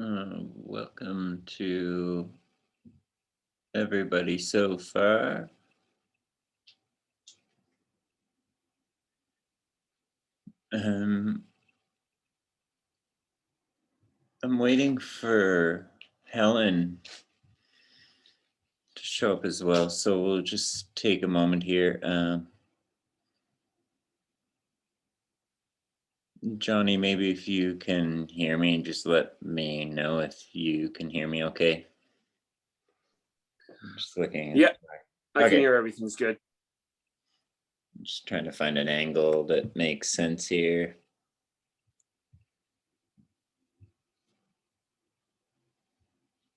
Welcome to everybody so far. I'm waiting for Helen to show up as well, so we'll just take a moment here. Johnny, maybe if you can hear me, just let me know if you can hear me okay. I'm just looking. Yeah, I can hear everything's good. Just trying to find an angle that makes sense here.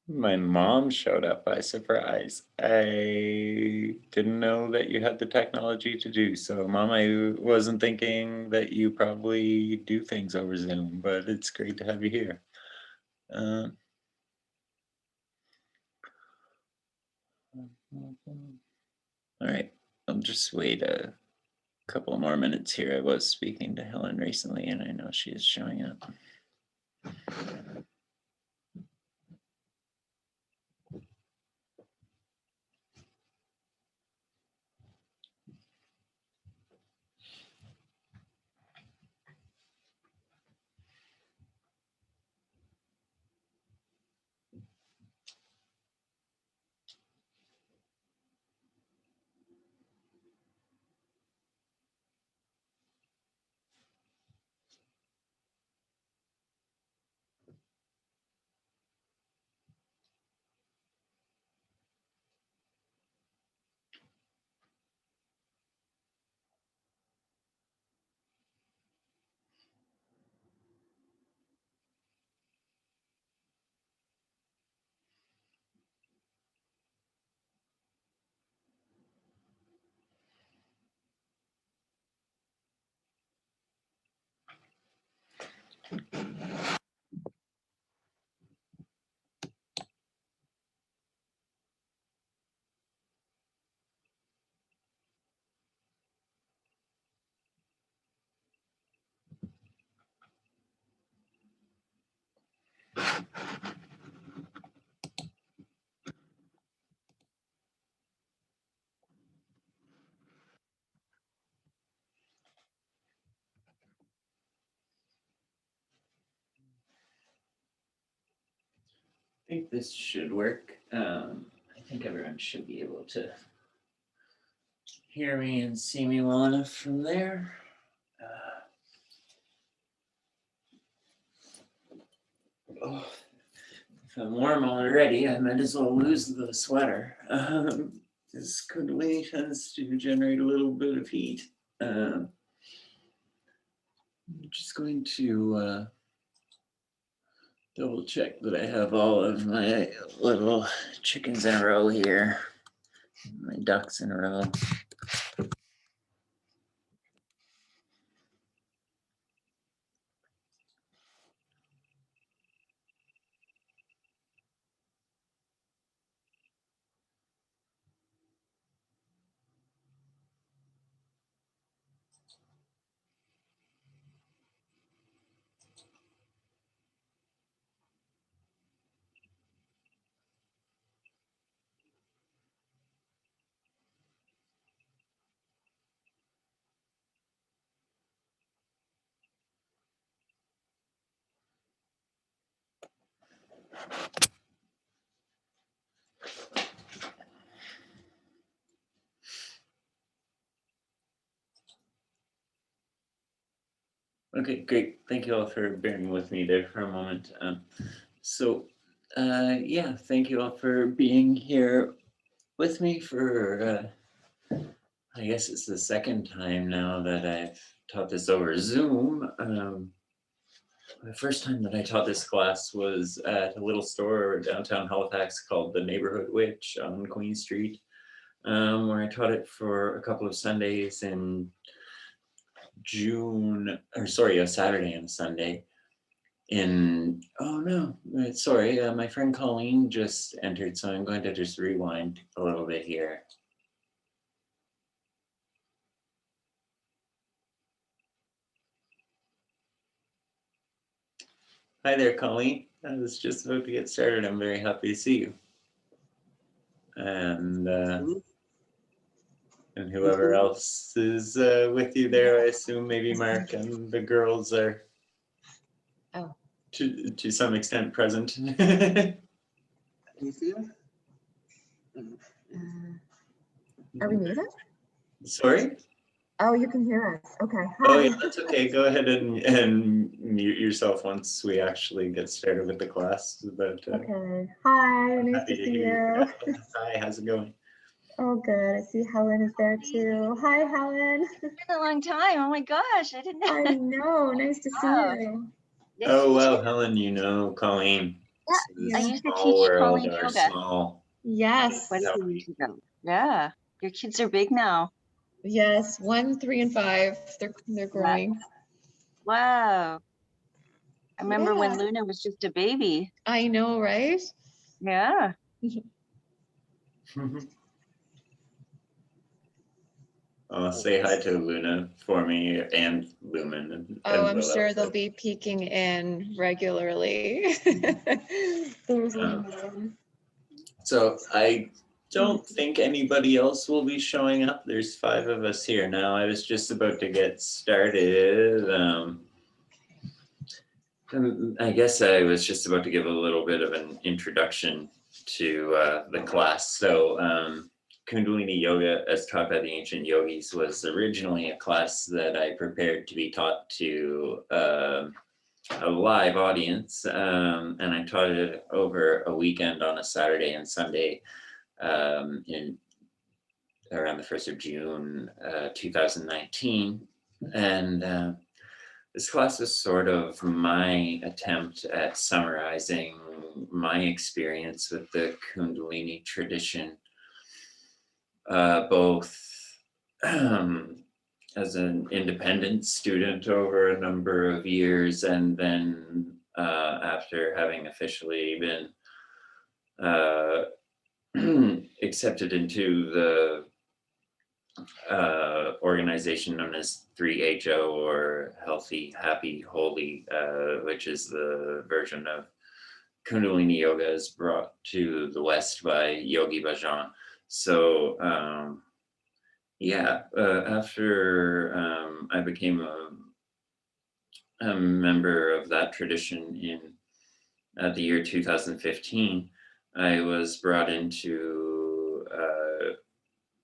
My mom showed up by surprise. I didn't know that you had the technology to do so. Mom, I wasn't thinking that you probably do things over Zoom, but it's great to have you here. All right, I'll just wait a couple more minutes here. I was speaking to Helen recently, and I know she is showing up. I think this should work. I think everyone should be able to hear me and see me well enough from there. If I'm warm already, I might as well lose the sweater. This Kundalini tends to generate a little bit of heat. I'm just going to double check that I have all of my little chickens in a row here, my ducks in a row. Okay, great. Thank you all for bearing with me there for a moment. Yeah, thank you all for being here with me for, I guess it's the second time now that I've taught this over Zoom. The first time that I taught this class was at a little store downtown Halifax called the Neighborhood Witch on Queen Street, where I taught it for a couple of Sundays in a Saturday and a Sunday. My friend Colleen just entered, so I'm going to just rewind a little bit here. Hi there, Colleen. I was just about to get started. I'm very happy to see you. And whoever else is with you there, I assume maybe Mark and the girls are to some extent present. Can you see us? Are we muted? Sorry? Oh, you can hear us. Okay. Hi. Oh, yeah, that's okay. Go ahead and mute yourself once we actually get started with the class. But, okay. Hi. Nice to see you. Hi, how's it going? Oh, good. I see Helen is there too. Hi, Helen. It's been a long time. Oh my gosh, I didn't I know. Nice to see Wow. you. Nice Oh, to meet wow, you. Helen, you know Colleen. Yeah, This I is a used to small teach world, Kundalini our Yoga small. Yes. quite a few years ago. Yeah, your kids are big now. Yes. 1, 3, and 5. They're growing. Wow. I remember when Yeah. Luna was just a baby. I know, right? Yeah. Say hi to Luna for me and Lumen and Oh, I'm Willow. sure they'll be peeking in regularly. There's Um, Lumen. So I don't think anybody else will be showing up. There's 5 of us here now. I was just about to get started. I guess I was just about to give a little bit of an introduction to the class. So Kundalini Yoga, as taught by the Ancient Yogis, was originally a class that I prepared to be taught to a live audience, and I taught it over a weekend on a Saturday and Sunday in around the 1st of June 2019. And this class was sort of my attempt at summarizing my experience with the Kundalini tradition, both as an independent student over a number of years, and then after having officially been accepted into the organization known as 3HO, or Healthy, Happy, Holy, which is the version of Kundalini Yoga is brought to the West by Yogi Bhajan. So after I became a member of that tradition in the year 2015, I was brought into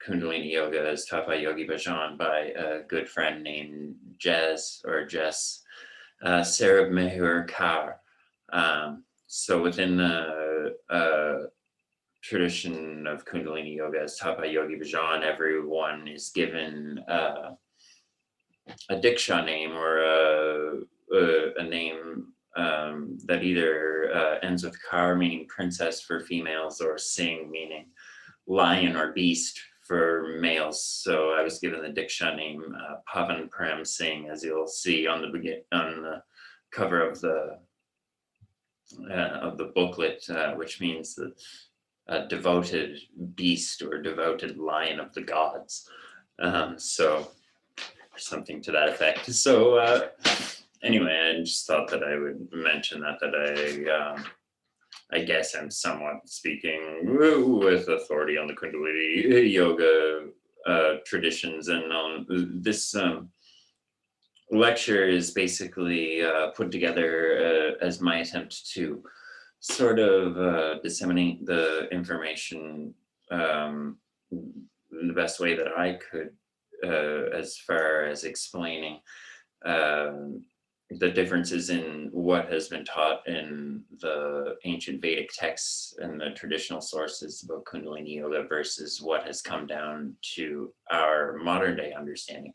Kundalini Yoga as taught by Yogi Bhajan by a good friend named Jess Sarab Mehur Kaur. So within the tradition of Kundalini Yoga as taught by Yogi Bhajan, everyone is given a Diksha name, or a name that either ends with Kar, meaning princess for females, or Singh, meaning lion or beast for males. So I was given the Diksha name Pavan Prem Singh, as you'll see on the cover of the booklet, which means the devoted beast or devoted lion of the gods. So something to that effect. So anyway, I just thought that I would mention that I guess I'm somewhat speaking with authority on the Kundalini Yoga traditions, and on this lecture is basically put together as my attempt to sort of disseminate the information in the best way that I could, as far as explaining the differences in what has been taught in the ancient Vedic texts and the traditional sources about Kundalini Yoga versus what has come down to our modern day understanding.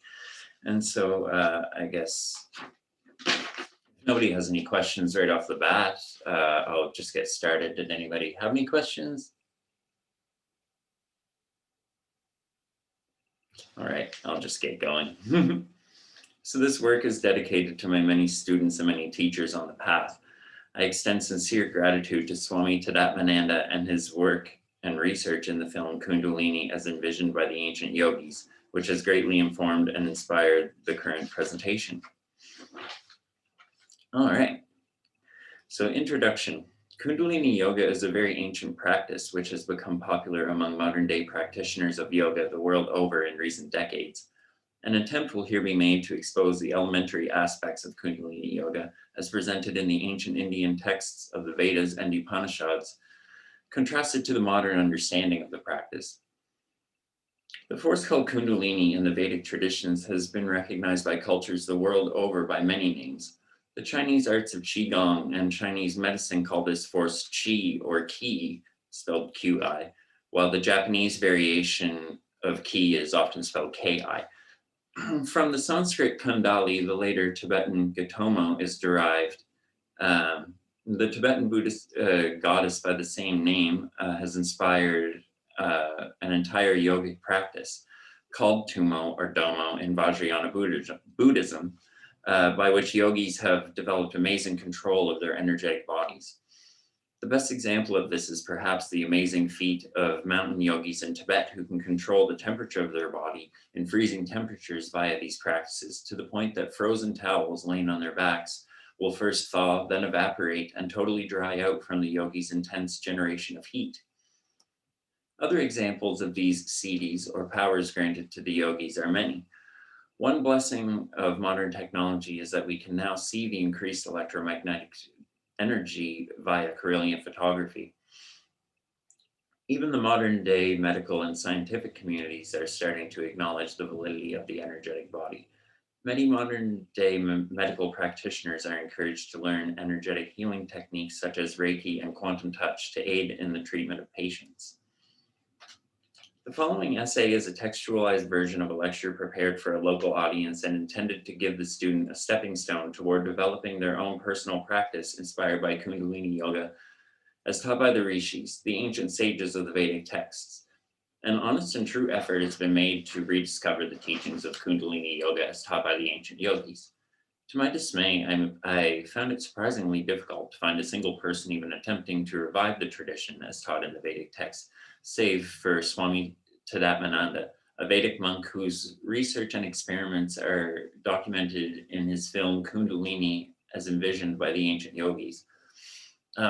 And so I guess if nobody has any questions right off the bat, I'll just get started. Did anybody have any questions? All right, I'll just get going. So this work is dedicated to my many students and many teachers on the path. I extend sincere gratitude to Swami Tadatmananda and his work and research in the film Kundalini as envisioned by the ancient yogis, which has greatly informed and inspired the current presentation. All right, so introduction. Kundalini Yoga is a very ancient practice which has become popular among modern day practitioners of yoga the world over in recent decades. An attempt will here be made to expose the elementary aspects of Kundalini Yoga as presented in the ancient Indian texts of the Vedas and Upanishads, contrasted to the modern understanding of the practice. The force called Kundalini in the Vedic traditions has been recognized by cultures the world over by many names. The Chinese arts of Qigong and Chinese medicine call this force Qi or Qi, spelled Qi, while the Japanese variation of ki is often spelled ki. From the Sanskrit Kundali, the later Tibetan Gatomo is derived. The Tibetan Buddhist goddess by the same name has inspired an entire yogic practice called Tumo or Domo in Vajrayana Buddhism, by which yogis have developed amazing control of their energetic bodies. The best example of this is perhaps the amazing feat of mountain yogis in Tibet who can control the temperature of their body in freezing temperatures via these practices, to the point that frozen towels laying on their backs will first thaw, then evaporate, and totally dry out from the yogi's intense generation of heat. Other examples of these siddhis, or powers granted to the yogis, are many. One blessing of modern technology is that we can now see the increased electromagnetic energy via Kirlian photography. Even the modern day medical and scientific communities are starting to acknowledge the validity of the energetic body. Many modern day medical practitioners are encouraged to learn energetic healing techniques such as Reiki and quantum touch to aid in the treatment of patients. The following essay is a textualized version of a lecture prepared for a local audience and intended to give the student a stepping stone toward developing their own personal practice inspired by Kundalini Yoga as taught by the rishis, the ancient sages of the Vedic texts. An honest and true effort has been made to rediscover the teachings of Kundalini Yoga as taught by the ancient yogis. To my dismay, I found it surprisingly difficult to find a single person even attempting to revive the tradition as taught in the Vedic texts, save for Swami Tadatmananda, a Vedic monk whose research and experiments are documented in his film Kundalini as envisioned by the ancient yogis,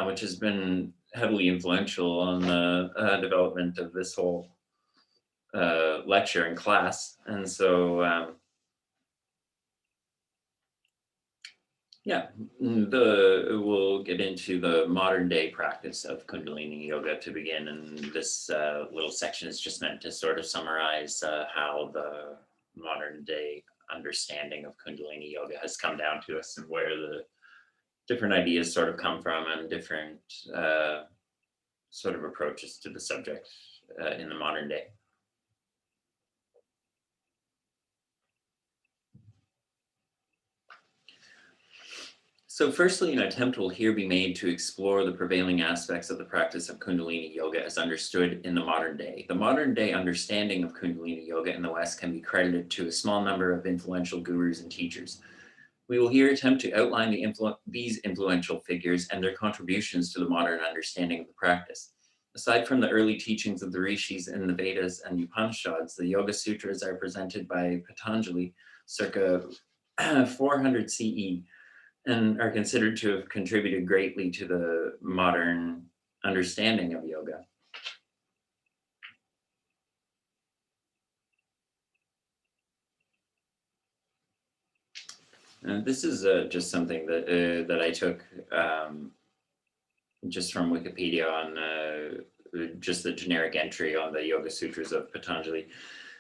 which has been heavily influential on the development of this whole lecture and class. And so, we'll get into the modern day practice of Kundalini Yoga to begin. And this little section is just meant to sort of summarize how the modern day understanding of Kundalini Yoga has come down to us and where the different ideas sort of come from and different sort of approaches to the subject in the modern day. So firstly, an attempt will here be made to explore the prevailing aspects of the practice of Kundalini Yoga as understood in the modern day. The modern day understanding of Kundalini Yoga in the West can be credited to a small number of influential gurus and teachers. We will here attempt to outline these influential figures and their contributions to the modern understanding of the practice. Aside from the early teachings of the rishis in the Vedas and Upanishads, the Yoga Sutras are presented by Patanjali circa 400 CE and are considered to have contributed greatly to the modern understanding of yoga. And this is just something that I took just from Wikipedia on just the generic entry on the Yoga Sutras of Patanjali.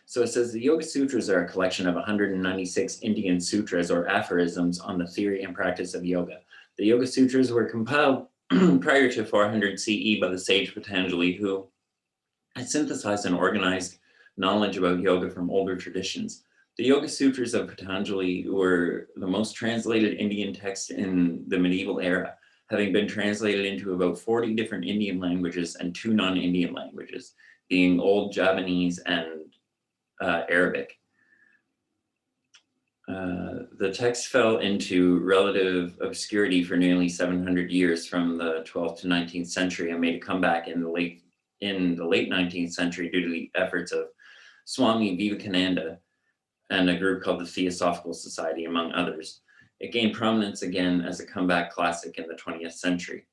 So it says the Yoga Sutras are a collection of 196 Indian sutras or aphorisms on the theory and practice of yoga. The Yoga Sutras were compiled prior to 400 CE by the sage Patanjali, who had synthesized and organized knowledge about yoga from older traditions. The Yoga Sutras of Patanjali were the most translated Indian text in the medieval era, having been translated into about 40 different Indian languages and 2 non-Indian languages, being Old Javanese and Arabic. The text fell into relative obscurity for nearly 700 years from the 12th to 19th century and made a comeback in the late 19th century due to the efforts of Swami Vivekananda and a group called the Theosophical Society, among others. It gained prominence again as a comeback classic in the 20th century.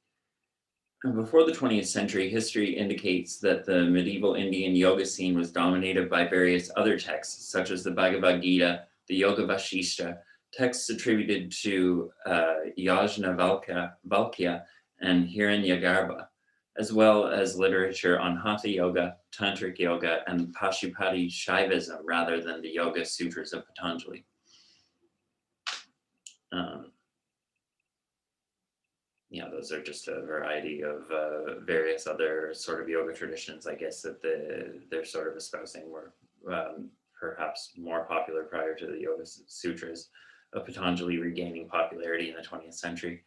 Before the 20th century, history indicates that the medieval Indian yoga scene was dominated by various other texts, such as the Bhagavad Gita, the Yoga Vasishta, texts attributed to Yajnavalkya and Hiranyagarbha, as well as literature on Hatha Yoga, Tantric Yoga, and Pashupati Shaivism, rather than the Yoga Sutras of Patanjali. those are just a variety of various other sort of yoga traditions, I guess, that they're sort of espousing were perhaps more popular prior to the Yoga Sutras of Patanjali regaining popularity in the 20th century.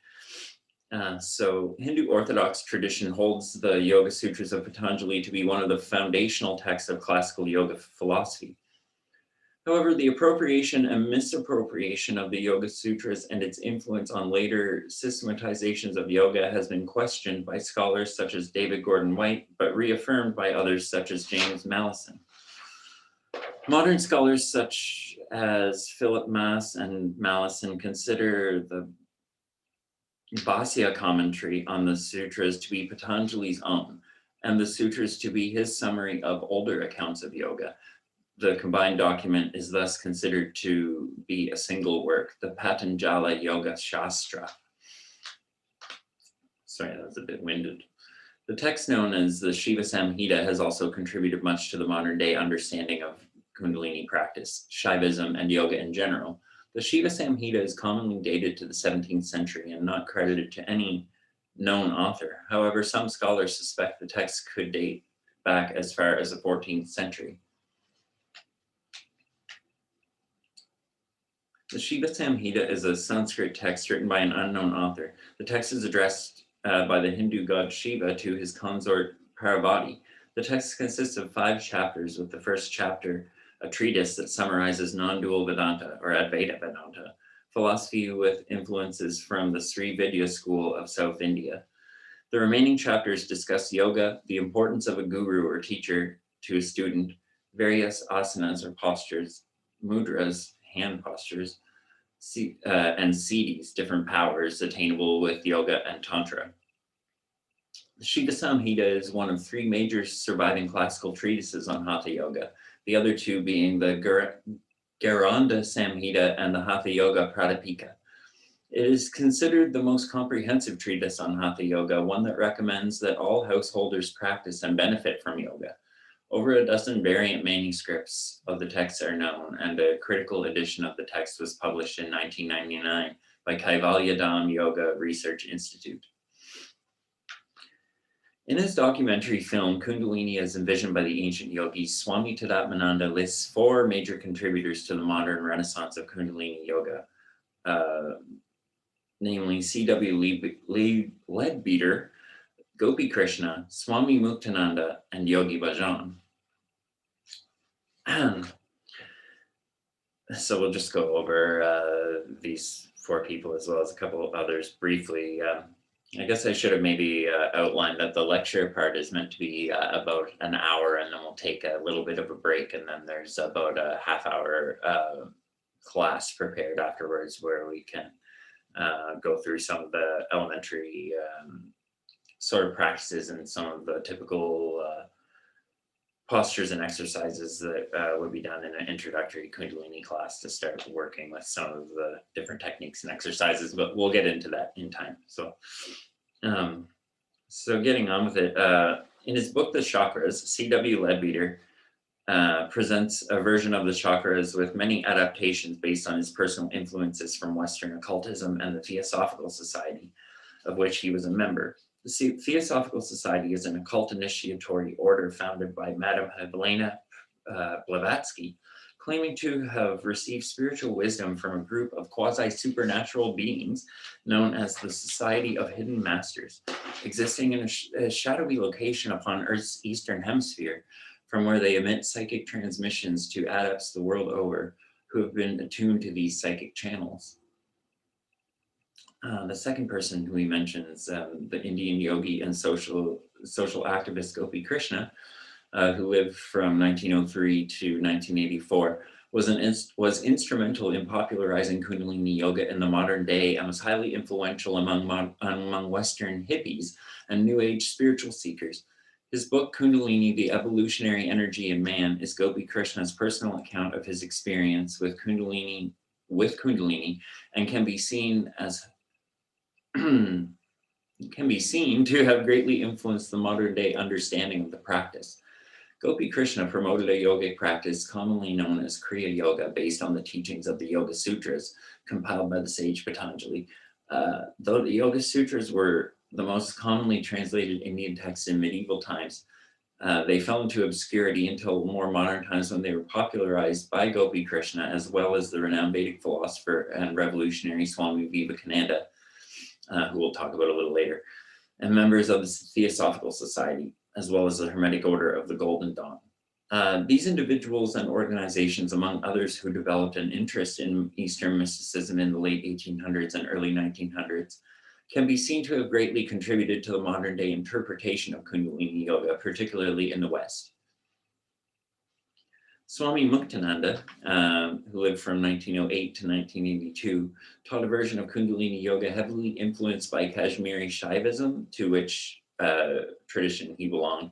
So Hindu Orthodox tradition holds the Yoga Sutras of Patanjali to be one of the foundational texts of classical yoga philosophy. However, the appropriation and misappropriation of the Yoga Sutras and its influence on later systematizations of yoga has been questioned by scholars such as David Gordon White, but reaffirmed by others such as James Mallison. Modern scholars such as Philip Mass and Mallison consider the Bhāsya commentary on the sutras to be Patanjali's own, and the sutras to be his summary of older accounts of yoga. The combined document is thus considered to be a single work, the Patanjala Yoga Shastra. Sorry, that was a bit winded. The text known as the Shiva Samhita has also contributed much to the modern day understanding of Kundalini practice, Shaivism, and yoga in general. The Shiva Samhita is commonly dated to the 17th century and not credited to any known author. However, some scholars suspect the text could date back as far as the 14th century. The Shiva Samhita is a Sanskrit text written by an unknown author. The text is addressed by the Hindu god Shiva to his consort Parvati. The text consists of 5 chapters, with the first chapter a treatise that summarizes non-dual Vedanta, or Advaita Vedanta, philosophy with influences from the Sri Vidya school of South India. The remaining chapters discuss yoga, the importance of a guru or teacher to a student, various asanas or postures, mudras, hand postures, and siddhis, different powers attainable with yoga and tantra. The Shiva Samhita is one of 3 major surviving classical treatises on Hatha Yoga, the other 2 being the Garanda Samhita and the Hatha Yoga Pradipika. It is considered the most comprehensive treatise on Hatha Yoga, one that recommends that all householders practice and benefit from yoga. Over a dozen variant manuscripts of the text are known, and a critical edition of the text was published in 1999 by Kaivalyadam Yoga Research Institute. In his documentary film, Kundalini as Envisioned by the Ancient Yogis, Swami Tadatmananda lists 4 major contributors to the modern renaissance of Kundalini Yoga, namely C.W. Leadbeater, Gopi Krishna, Swami Muktananda, and Yogi Bhajan. So we'll just go over these 4 people as well as a couple of others briefly. I guess I should have maybe outlined that the lecture part is meant to be about an hour, and then we'll take a little bit of a break, and then there's about a half-hour class prepared afterwards where we can go through some of the elementary sort of practices and some of the typical postures and exercises that would be done in an introductory Kundalini class to start working with some of the different techniques and exercises, but we'll get into that in time. So getting on with it, in his book, The Chakras, C.W. Leadbeater presents a version of the chakras with many adaptations based on his personal influences from Western occultism and the Theosophical Society, of which he was a member. The Theosophical Society is an occult initiatory order founded by Madame Helena Blavatsky, claiming to have received spiritual wisdom from a group of quasi-supernatural beings known as the Society of Hidden Masters, existing in a shadowy location upon Earth's eastern hemisphere, from where they emit psychic transmissions to adepts the world over who have been attuned to these psychic channels. The second person who he mentions, the Indian yogi and social activist Gopi Krishna, who lived from 1903 to 1984, was instrumental in popularizing Kundalini Yoga in the modern day and was highly influential among Western hippies and New Age spiritual seekers. His book, Kundalini, The Evolutionary Energy in Man, is Gopi Krishna's personal account of his experience with Kundalini, and can be seen to have greatly influenced the modern day understanding of the practice. Gopi Krishna promoted a yogic practice commonly known as Kriya Yoga, based on the teachings of the Yoga Sutras compiled by the sage Patanjali. Though the Yoga Sutras were the most commonly translated Indian texts in medieval times, they fell into obscurity until more modern times when they were popularized by Gopi Krishna, as well as the renowned Vedic philosopher and revolutionary Swami Vivekananda, who we'll talk about a little later, and members of the Theosophical Society, as well as the Hermetic Order of the Golden Dawn. These individuals and organizations, among others who developed an interest in Eastern mysticism in the late 1800s and early 1900s, can be seen to have greatly contributed to the modern day interpretation of Kundalini Yoga, particularly in the West. Swami Muktananda, who lived from 1908 to 1982, taught a version of Kundalini Yoga heavily influenced by Kashmiri Shaivism, to which tradition he belonged.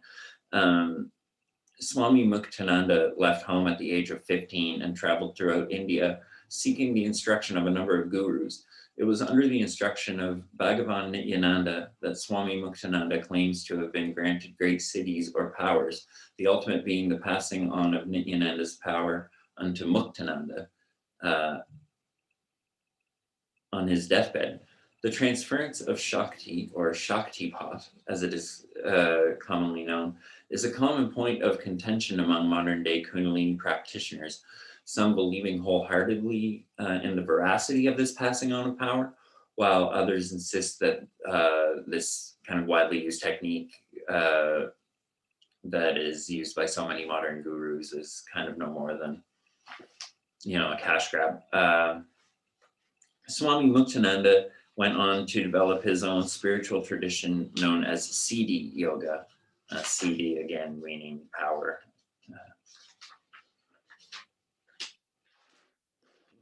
Swami Muktananda left home at the age of 15 and traveled throughout India, seeking the instruction of a number of gurus. It was under the instruction of Bhagavan Nityananda that Swami Muktananda claims to have been granted great siddhis or powers, the ultimate being the passing on of Nityananda's power unto Muktananda on his deathbed. The transference of Shakti, or Shaktipat, as it is commonly known, is a common point of contention among modern day Kundalini practitioners, some believing wholeheartedly in the veracity of this passing on of power, while others insist that this kind of widely used technique that is used by so many modern gurus is kind of no more than, a cash grab. Swami Muktananda went on to develop his own spiritual tradition known as Siddhi Yoga. Siddhi, again, meaning power.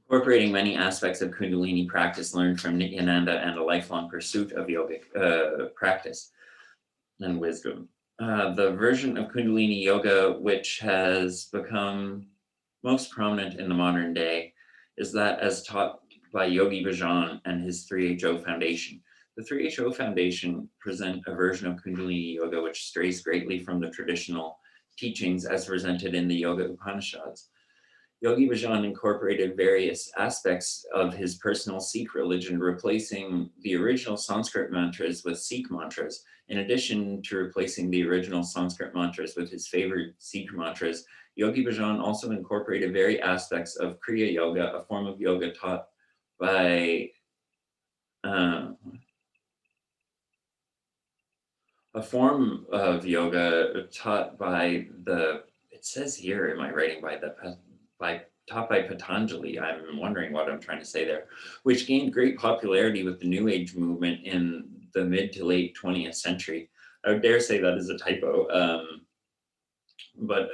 Incorporating many aspects of Kundalini practice learned from Nityananda and a lifelong pursuit of yogic practice and wisdom. The version of Kundalini Yoga which has become most prominent in the modern day is that as taught by Yogi Bhajan and his 3HO Foundation. The 3HO Foundation present a version of Kundalini Yoga which strays greatly from the traditional teachings as presented in the Yoga Upanishads. Yogi Bhajan incorporated various aspects of his personal Sikh religion, replacing the original Sanskrit mantras with Sikh mantras. In addition to replacing the original Sanskrit mantras with his favorite Sikh mantras, Yogi Bhajan also incorporated various aspects of Kriya Yoga, a form of yoga taught by it says here in my writing taught by Patanjali. I'm wondering what I'm trying to say there, which gained great popularity with the New Age movement in the mid to late 20th century. I would dare say that is a typo, but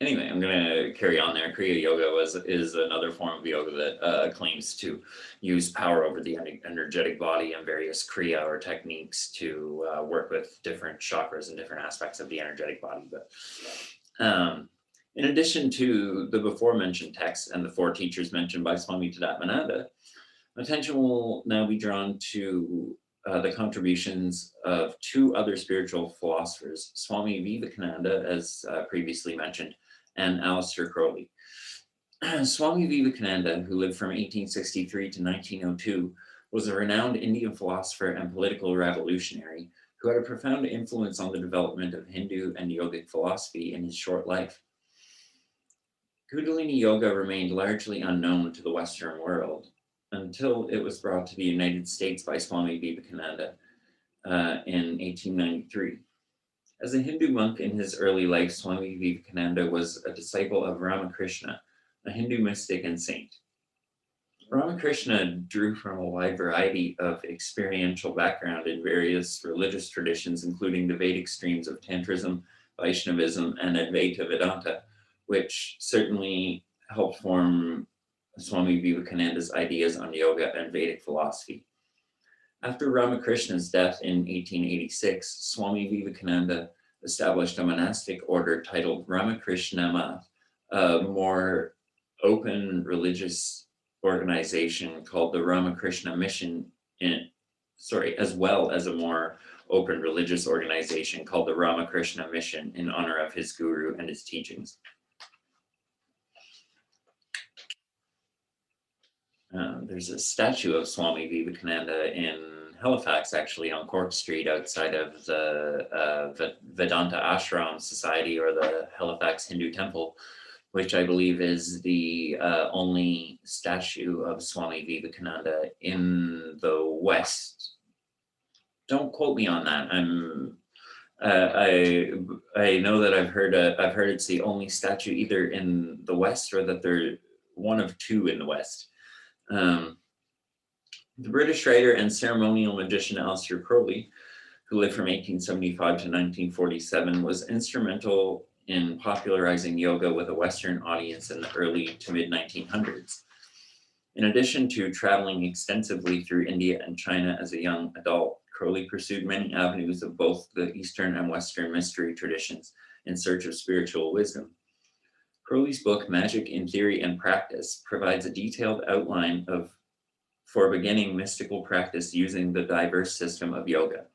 anyway, I'm going to carry on there. Kriya Yoga is another form of yoga that claims to use power over the energetic body and various Kriya or techniques to work with different chakras and different aspects of the energetic body. But in addition to the before mentioned texts and the four teachers mentioned by Swami Tadatmananda, attention will now be drawn to the contributions of two other spiritual philosophers, Swami Vivekananda, as previously mentioned, and Aleister Crowley. Swami Vivekananda, who lived from 1863 to 1902, was a renowned Indian philosopher and political revolutionary who had a profound influence on the development of Hindu and yogic philosophy in his short life. Kundalini Yoga remained largely unknown to the Western world until it was brought to the United States by Swami Vivekananda in 1893. As a Hindu monk in his early life, Swami Vivekananda was a disciple of Ramakrishna, a Hindu mystic and saint. Ramakrishna drew from a wide variety of experiential background in various religious traditions, including the Vedic streams of Tantrism, Vaishnavism, and Advaita Vedanta, which certainly helped form Swami Vivekananda's ideas on yoga and Vedic philosophy. After Ramakrishna's death in 1886, Swami Vivekananda established a monastic order titled Ramakrishna Math, a more open religious organization called the Ramakrishna Mission, as well as a more open religious organization called the Ramakrishna Mission in honor of his guru and his teachings. There's a statue of Swami Vivekananda in Halifax, actually, on Cork Street, outside of the Vedanta Ashram Society, or the Halifax Hindu Temple, which I believe is the only statue of Swami Vivekananda in the West. Don't quote me on that. I know that I've heard it's the only statue either in the West, or that they're one of two in the West. The British writer and ceremonial magician Aleister Crowley, who lived from 1875 to 1947, was instrumental in popularizing yoga with a Western audience in the early to mid 1900s. In addition to traveling extensively through India and China as a young adult, Crowley pursued many avenues of both the Eastern and Western mystery traditions in search of spiritual wisdom. Crowley's book, Magic in Theory and Practice, provides a detailed outline for beginning mystical practice using the diverse system of yoga.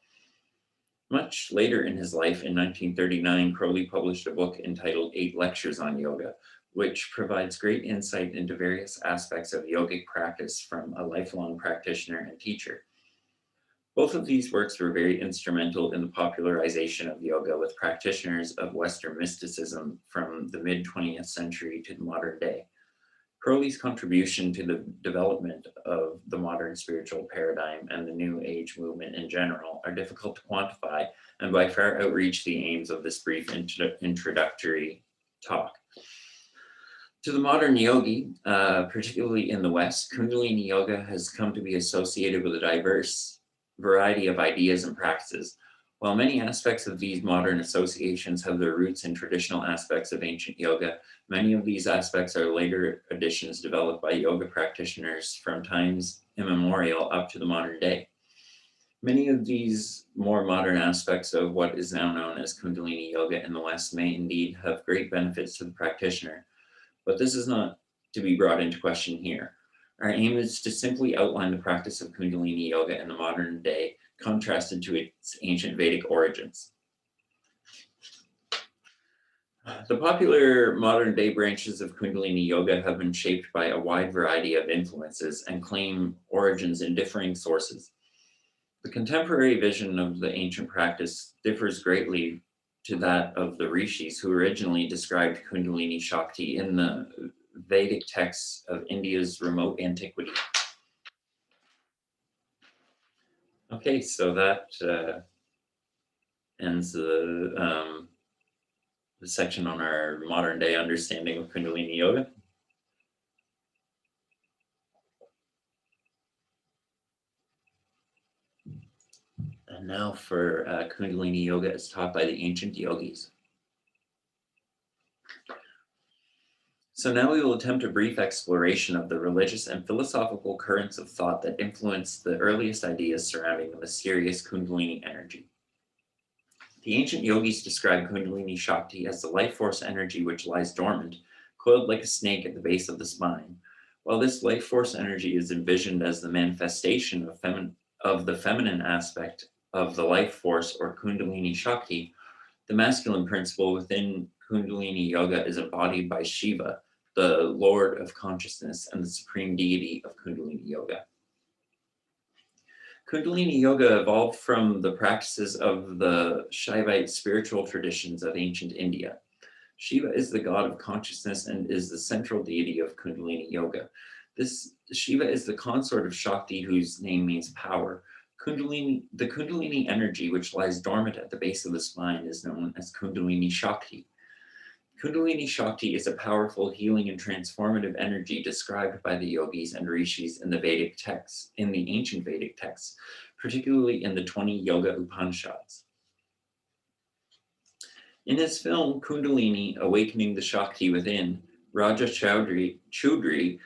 Much later in his life, in 1939, Crowley published a book entitled 8 Lectures on Yoga, which provides great insight into various aspects of yogic practice from a lifelong practitioner and teacher. Both of these works were very instrumental in the popularization of yoga with practitioners of Western mysticism from the mid-20th century to the modern day. Crowley's contribution to the development of the modern spiritual paradigm and the New Age movement in general are difficult to quantify, and by far outreach the aims of this brief introductory talk. To the modern yogi, particularly in the West, Kundalini Yoga has come to be associated with a diverse variety of ideas and practices. While many aspects of these modern associations have their roots in traditional aspects of ancient yoga, many of these aspects are later additions developed by yoga practitioners from times immemorial up to the modern day. Many of these more modern aspects of what is now known as Kundalini Yoga in the West may indeed have great benefits to the practitioner, but this is not to be brought into question here. Our aim is to simply outline the practice of Kundalini Yoga in the modern day, contrasted to its ancient Vedic origins. The popular modern day branches of Kundalini Yoga have been shaped by a wide variety of influences and claim origins in differing sources. The contemporary vision of the ancient practice differs greatly to that of the rishis, who originally described Kundalini Shakti in the Vedic texts of India's remote antiquity. Okay, so that ends the section on our modern day understanding of Kundalini Yoga. And now for Kundalini Yoga as taught by the Ancient Yogis. So now we will attempt a brief exploration of the religious and philosophical currents of thought that influenced the earliest ideas surrounding the mysterious Kundalini energy. The ancient yogis described Kundalini Shakti as the life force energy which lies dormant, coiled like a snake at the base of the spine. While this life force energy is envisioned as the manifestation of the feminine aspect of the life force, or Kundalini Shakti, the masculine principle within Kundalini Yoga is embodied by Shiva, the Lord of Consciousness and the supreme deity of Kundalini Yoga. Kundalini Yoga evolved from the practices of the Shaivite spiritual traditions of ancient India. Shiva is the god of consciousness and is the central deity of Kundalini Yoga. Shiva is the consort of Shakti, whose name means power. The Kundalini energy, which lies dormant at the base of the spine, is known as Kundalini Shakti. Kundalini Shakti is a powerful, healing, and transformative energy described by the yogis and rishis in the Vedic texts, in the ancient Vedic texts, particularly in the 20 Yoga Upanishads. In his film Kundalini, Awakening the Shakti Within, Raja Choudhury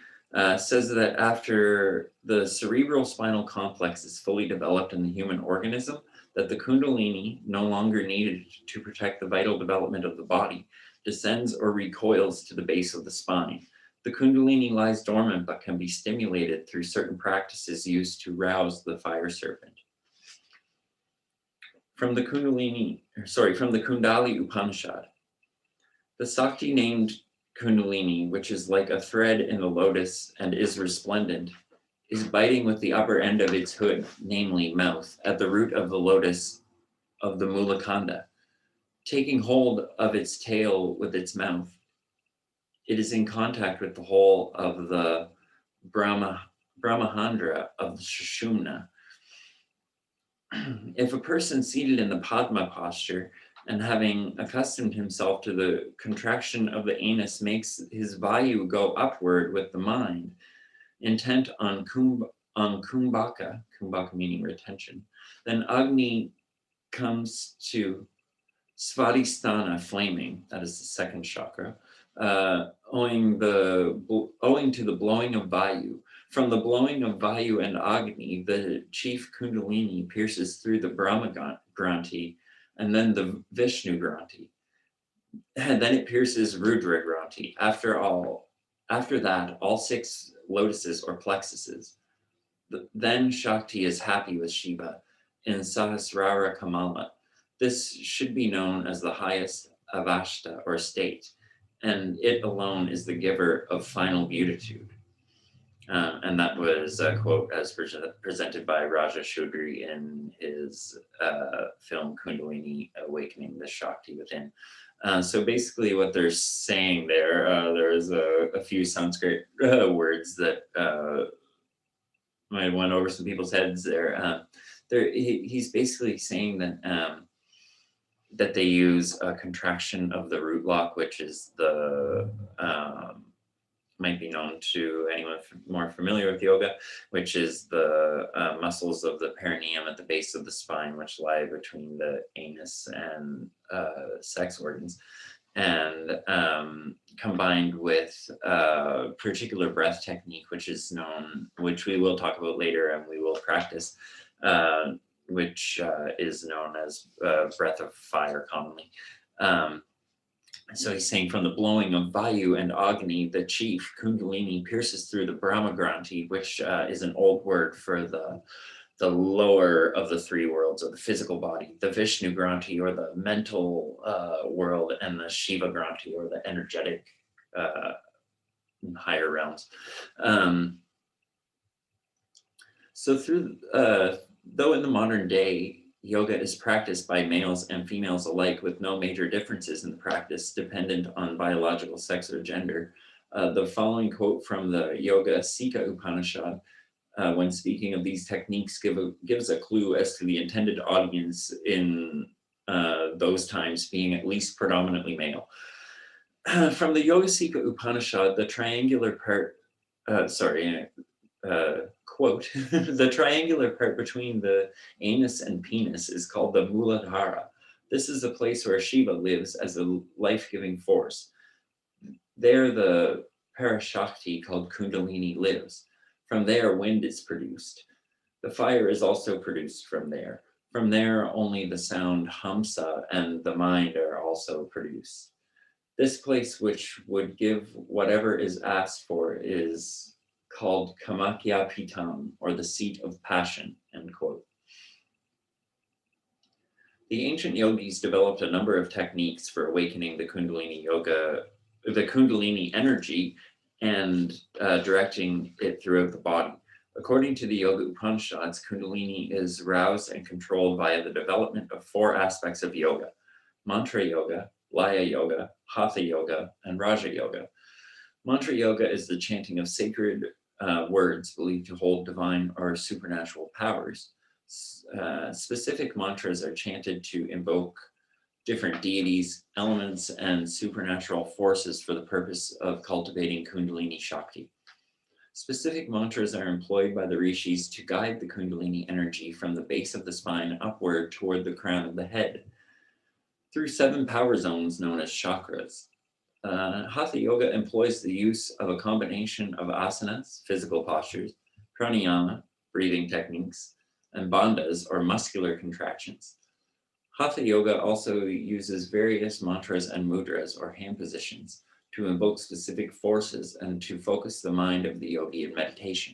says that after the cerebral spinal complex is fully developed in the human organism, that the Kundalini, no longer needed to protect the vital development of the body, descends or recoils to the base of the spine. The Kundalini lies dormant but can be stimulated through certain practices used to rouse the fire serpent. From the Kundali Upanishad. The Sakti named Kundalini, which is like a thread in the lotus and is resplendent, is biting with the upper end of its hood, namely mouth, at the root of the lotus of the Mulakanda. Taking hold of its tail with its mouth, it is in contact with the whole of the Brahmahandra of the Sushumna. If a person seated in the Padma posture and having accustomed himself to the contraction of the anus makes his vayu go upward with the mind, intent on kumbhaka meaning retention, then Agni comes to Svadhisthana, flaming, that is the second chakra, owing to the blowing of Vayu. From the blowing of Vayu and Agni, the chief Kundalini pierces through the Brahma Granthi and then the Vishnu Granthi. And then it pierces Rudra Granthi. After that, all 6 lotuses or plexuses. Then Shakti is happy with Shiva in Sahasrara Kamala. This should be known as the highest avashta or state, and it alone is the giver of final beatitude. And that was a quote as presented by Raja Chaudhry in his film Kundalini Awakening the Shakti Within. So basically what they're saying there's a few Sanskrit words that might have went over some people's heads there. He's basically saying that that they use a contraction of the root lock, which is the might be known to anyone more familiar with yoga, which is the muscles of the perineum at the base of the spine, which lie between the anus and sex organs, and combined with a particular breath technique, which we will talk about later and we will practice, which is known as breath of fire commonly. So he's saying from the blowing of Vayu and Agni, the chief Kundalini pierces through the Brahma Granthi, which is an old word for the lower of the 3 worlds of the physical body, the Vishnu Granthi or the mental world, and the Shiva Granthi or the energetic higher realms. So though in the modern day, yoga is practiced by males and females alike with no major differences in the practice dependent on biological sex or gender. The following quote from the Yoga Sika Upanishad, when speaking of these techniques, gives a clue as to the intended audience in those times being at least predominantly male. From the Yoga Sika Upanishad, the triangular part, quote, the triangular part between the anus and penis is called the Muladhara. This is a place where Shiva lives as a life-giving force. There the Parashakti called Kundalini lives. From there wind is produced. The fire is also produced from there. From there only the sound Hamsa and the mind are also produced. This place which would give whatever is asked for is called Kamakya Pitam, or the seat of passion, end quote. The ancient yogis developed a number of techniques for awakening the Kundalini energy and directing it throughout the body. According to the Yoga Upanishads, Kundalini is roused and controlled via the development of 4 aspects of yoga: mantra yoga, laya yoga, hatha yoga, and raja yoga. Mantra yoga is the chanting of sacred words believed to hold divine or supernatural powers. Specific mantras are chanted to invoke different deities, elements, and supernatural forces for the purpose of cultivating Kundalini Shakti. Specific mantras are employed by the rishis to guide the Kundalini energy from the base of the spine upward toward the crown of the head through 7 power zones known as chakras. Hatha yoga employs the use of a combination of asanas, physical postures, pranayama, breathing techniques, and bandhas, or muscular contractions. Hatha yoga also uses various mantras and mudras, or hand positions, to invoke specific forces and to focus the mind of the yogi in meditation.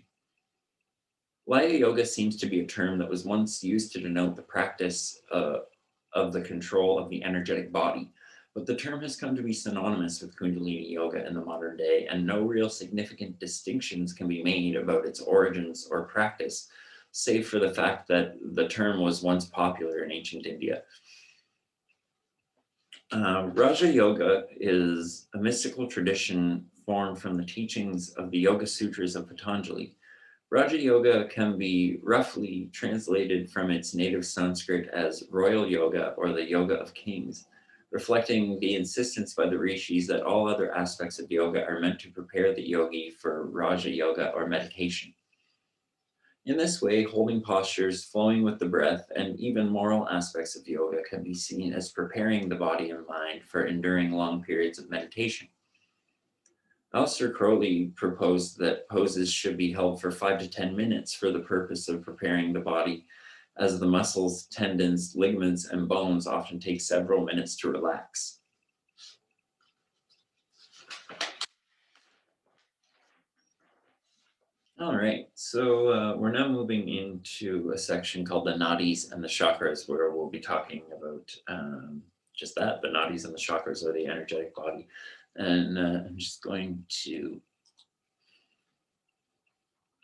Laya yoga seems to be a term that was once used to denote the practice of the control of the energetic body. but the term has come to be synonymous with Kundalini Yoga in the modern day, and no real significant distinctions can be made about its origins or practice, save for the fact that the term was once popular in ancient India. Raja Yoga is a mystical tradition formed from the teachings of the Yoga Sutras of Patanjali. Raja Yoga can be roughly translated from its native Sanskrit as royal yoga or the yoga of kings, reflecting the insistence by the rishis that all other aspects of yoga are meant to prepare the yogi for Raja Yoga or meditation. In this way, holding postures, flowing with the breath, and even moral aspects of yoga can be seen as preparing the body and mind for enduring long periods of meditation. Aleister Crowley proposed that poses should be held for 5 to 10 minutes for the purpose of preparing the body, as the muscles, tendons, ligaments, and bones often take several minutes to relax. All right, so we're now moving into a section called the nadis and the chakras, where we'll be talking about just that. The nadis and the chakras are the energetic body. And I'm just going to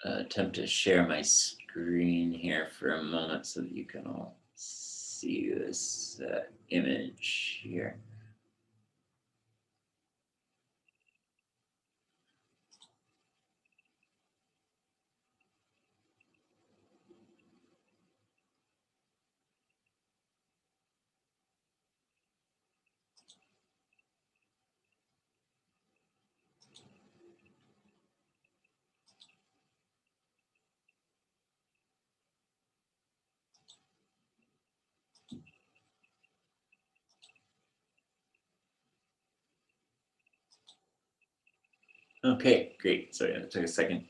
attempt to share my screen here for a moment so that you can all see this image here. Okay, great. Sorry, it took a second.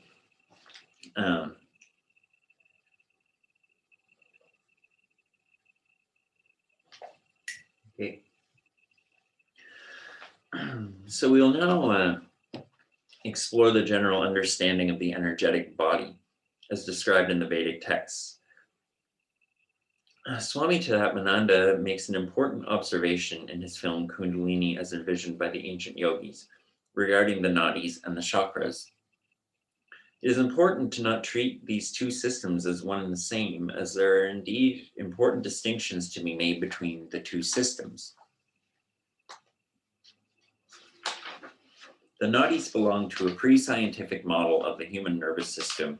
Okay. So we'll now explore the general understanding of the energetic body as described in the Vedic texts. Swami Chidatmananda makes an important observation in his film Kundalini as envisioned by the ancient yogis regarding the nadis and the chakras. It is important to not treat these two systems as one and the same, as there are indeed important distinctions to be made between the two systems. The nadis belong to a pre-scientific model of the human nervous system,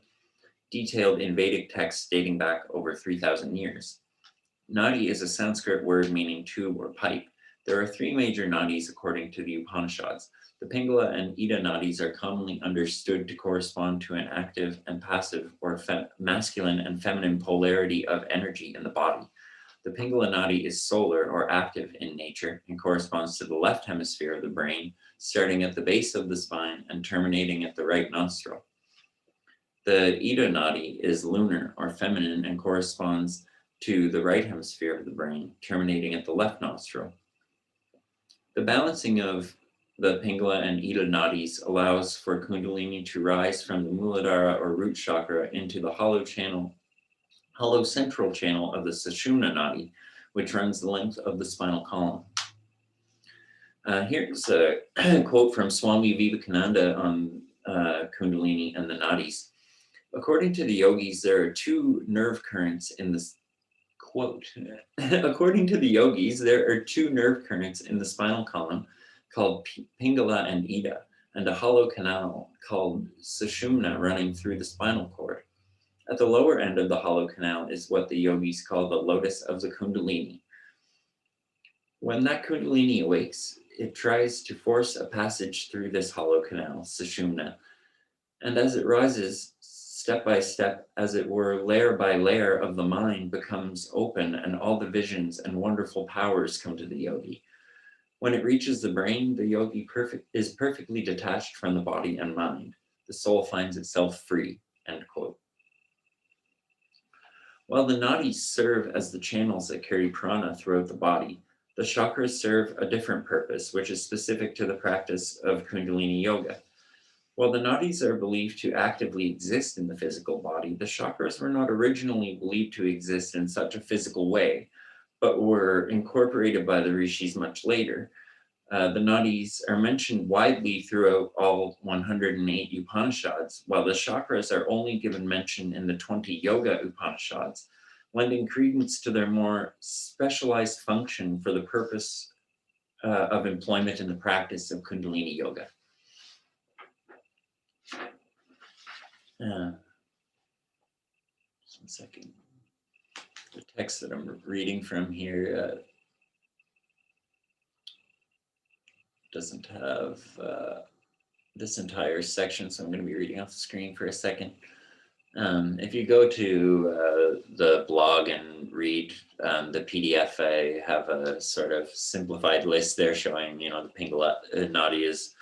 detailed in Vedic texts dating back over 3,000 years. Nadi is a Sanskrit word meaning tube or pipe. There are 3 major nadis according to the Upanishads. The Pingala and Ida nadis are commonly understood to correspond to an active and passive or masculine and feminine polarity of energy in the body. The Pingala nadi is solar or active in nature and corresponds to the left hemisphere of the brain, starting at the base of the spine and terminating at the right nostril. The Ida nadi is lunar or feminine and corresponds to the right hemisphere of the brain, terminating at the left nostril. The balancing of the Pingala and Ida nadis allows for Kundalini to rise from the Muladhara or root chakra into the hollow central channel of the Sushumna nadi, which runs the length of the spinal column. Here's a quote from Swami Vivekananda on Kundalini and the nadis. According to the yogis, there are 2 nerve currents in the quote. According to the yogis, there are 2 nerve currents in the spinal column called Pingala and Ida, and a hollow canal called Sushumna running through the spinal cord. At the lower end of the hollow canal is what the yogis call the lotus of the Kundalini. When that Kundalini awakes, it tries to force a passage through this hollow canal, Sushumna, and as it rises, step by step, as it were, layer by layer of the mind becomes open, and all the visions and wonderful powers come to the yogi. When it reaches the brain, the yogi is perfectly detached from the body and mind. The soul finds itself free, end quote. While the nadis serve as the channels that carry prana throughout the body, the chakras serve a different purpose, which is specific to the practice of Kundalini Yoga. While the nadis are believed to actively exist in the physical body, the chakras were not originally believed to exist in such a physical way, but were incorporated by the rishis much later. The nadis are mentioned widely throughout all 108 Upanishads, while the chakras are only given mention in the 20 Yoga Upanishads, lending credence to their more specialized function for the purpose of employment in the practice of Kundalini Yoga. Just one second. The text that I'm reading from here doesn't have this entire section, so I'm going to be reading off the screen for a second. If you go to the blog and read the PDF, I have a sort of simplified list there showing, you know, the Pingala Nadi is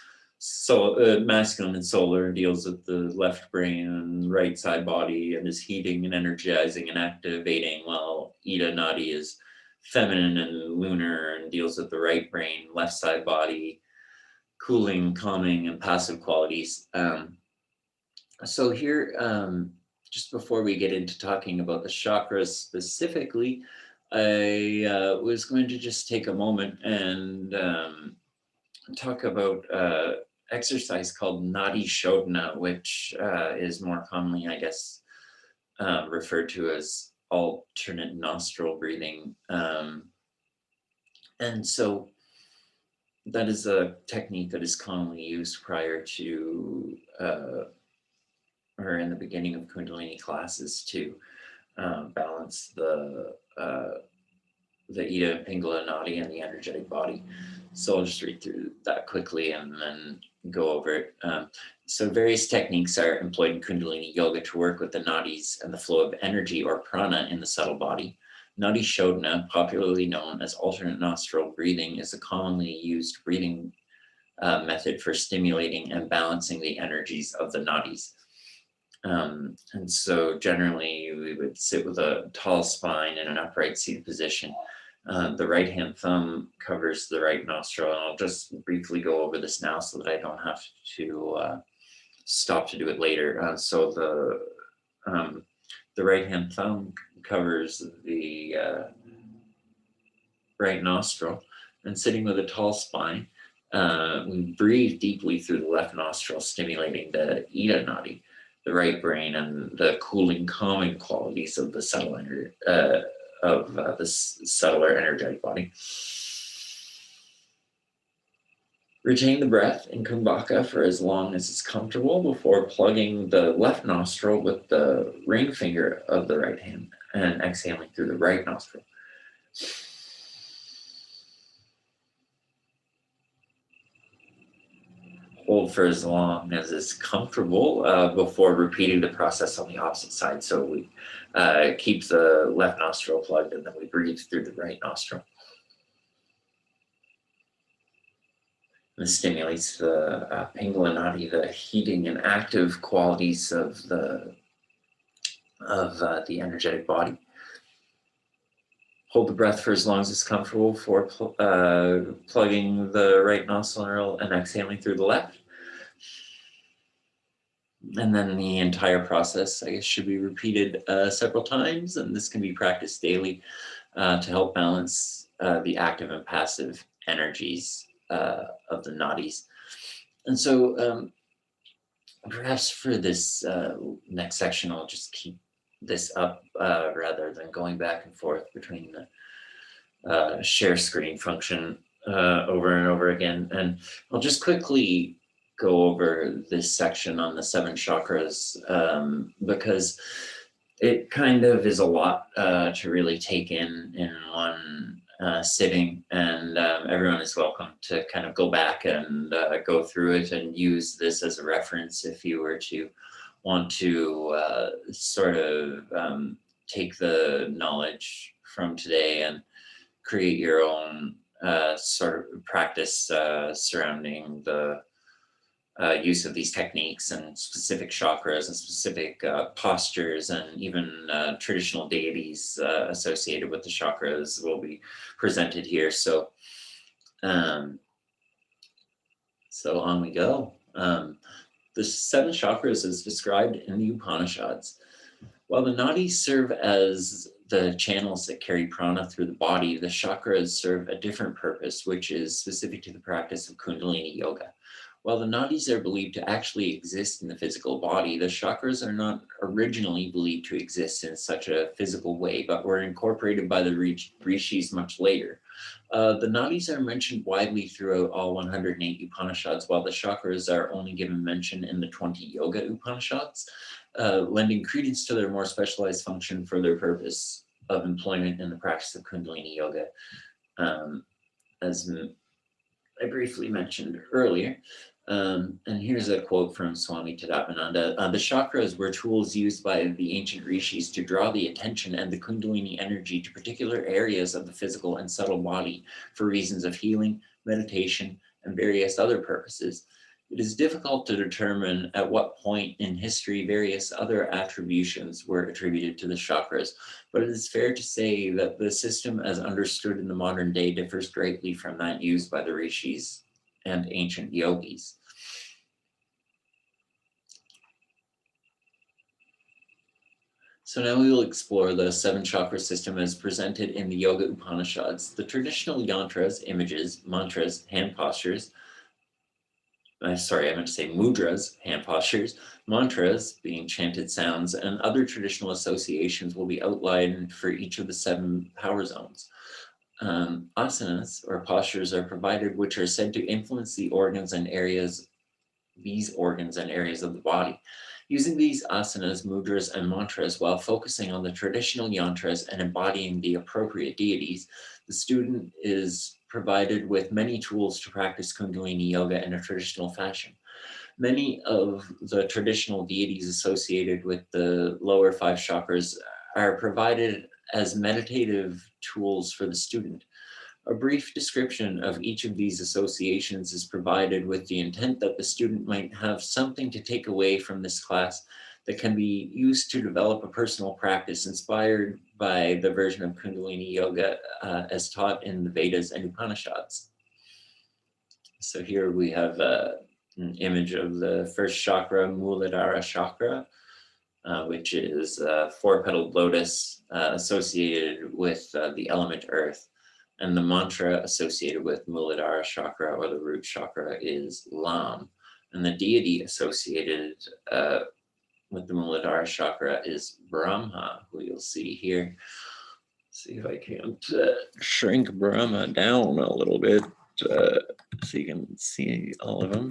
masculine and solar, deals with the left brain and right side body, and is heating and energizing and activating, while Ida Nadi is feminine and lunar and deals with the right brain, left side body, cooling, calming, and passive qualities. So here, just before we get into talking about the chakras specifically, I was going to just take a moment and talk about exercise called Nadi Shodhana, which is more commonly, I guess, referred to as alternate nostril breathing. And so that is a technique that is commonly used prior to or in the beginning of Kundalini classes to balance the Ida Pingala Nadi and the energetic body. So I'll just read through that quickly and then go over it. So various techniques are employed in Kundalini Yoga to work with the nadis and the flow of energy or prana in the subtle body. Nadi Shodhana, popularly known as alternate nostril breathing, is a commonly used breathing method for stimulating and balancing the energies of the nadis. And so generally we would sit with a tall spine in an upright seated position. The right hand thumb covers the right nostril, and I'll just briefly go over this now so that I don't have to stop to do it later. So the right hand thumb covers the right nostril, and sitting with a tall spine, we breathe deeply through the left nostril, stimulating the Ida Nadi, the right brain, and the cooling, calming qualities of the subtle the subtler energetic body. Retain the breath in Kumbhaka for as long as is comfortable before plugging the left nostril with the ring finger of the right hand and exhaling through the right nostril. Hold for as long as is comfortable before repeating the process on the opposite side. So we keep the left nostril plugged, and then we breathe through the right nostril. This stimulates the Pingala Nadi, the heating and active qualities of the energetic body. Hold the breath for as long as it's comfortable before plugging the right nostril and exhaling through the left. And then the entire process, I guess, should be repeated several times, and this can be practiced daily to help balance the active and passive energies of the nadis. And so perhaps for this next section, I'll just keep this up rather than going back and forth between the share screen function over and over again. And I'll just quickly go over this section on the 7 chakras because it kind of is a lot to really take in one sitting, and everyone is welcome to kind of go back and go through it and use this as a reference if you were to want to sort of take the knowledge from today and create your own sort of practice surrounding the use of these techniques and specific chakras and specific postures, and even traditional deities associated with the chakras will be presented here. So, so on we go. The 7 chakras is described in the Upanishads. While the nadis serve as the channels that carry prana through the body, the chakras serve a different purpose, which is specific to the practice of Kundalini Yoga. While the nadis are believed to actually exist in the physical body, the chakras are not originally believed to exist in such a physical way, but were incorporated by the rishis much later. The nadis are mentioned widely throughout all 108 Upanishads, while the chakras are only given mention in the 20 Yoga Upanishads, lending credence to their more specialized function for their purpose of employment in the practice of Kundalini Yoga. As I briefly mentioned earlier, and here's a quote from Swami Tadavananda. The chakras were tools used by the ancient rishis to draw the attention and the Kundalini energy to particular areas of the physical and subtle body for reasons of healing, meditation, and various other purposes. It is difficult to determine at what point in history various other attributions were attributed to the chakras, but it is fair to say that the system as understood in the modern day differs greatly from that used by the rishis and ancient yogis. So now we will explore the 7 chakra system as presented in the Yoga Upanishads. The traditional yantras, images, mantras, hand postures, I meant to say mudras, hand postures, mantras, being chanted sounds, and other traditional associations will be outlined for each of the 7 power zones. Asanas, or postures, are provided which are said to influence these organs and areas of the body. Using these asanas, mudras, and mantras while focusing on the traditional yantras and embodying the appropriate deities, the student is provided with many tools to practice Kundalini Yoga in a traditional fashion. Many of the traditional deities associated with the lower 5 chakras are provided as meditative tools for the student. A brief description of each of these associations is provided with the intent that the student might have something to take away from this class that can be used to develop a personal practice inspired by the version of Kundalini Yoga as taught in the Vedas and Upanishads. So here we have an image of the first chakra, Muladhara chakra, which is a 4-petaled lotus associated with the element earth. And the mantra associated with Muladhara chakra, or the root chakra, is Lam. And the deity associated with the Muladhara chakra is Brahma, who you'll see here. See if I can't shrink Brahma down a little bit so you can see all of them.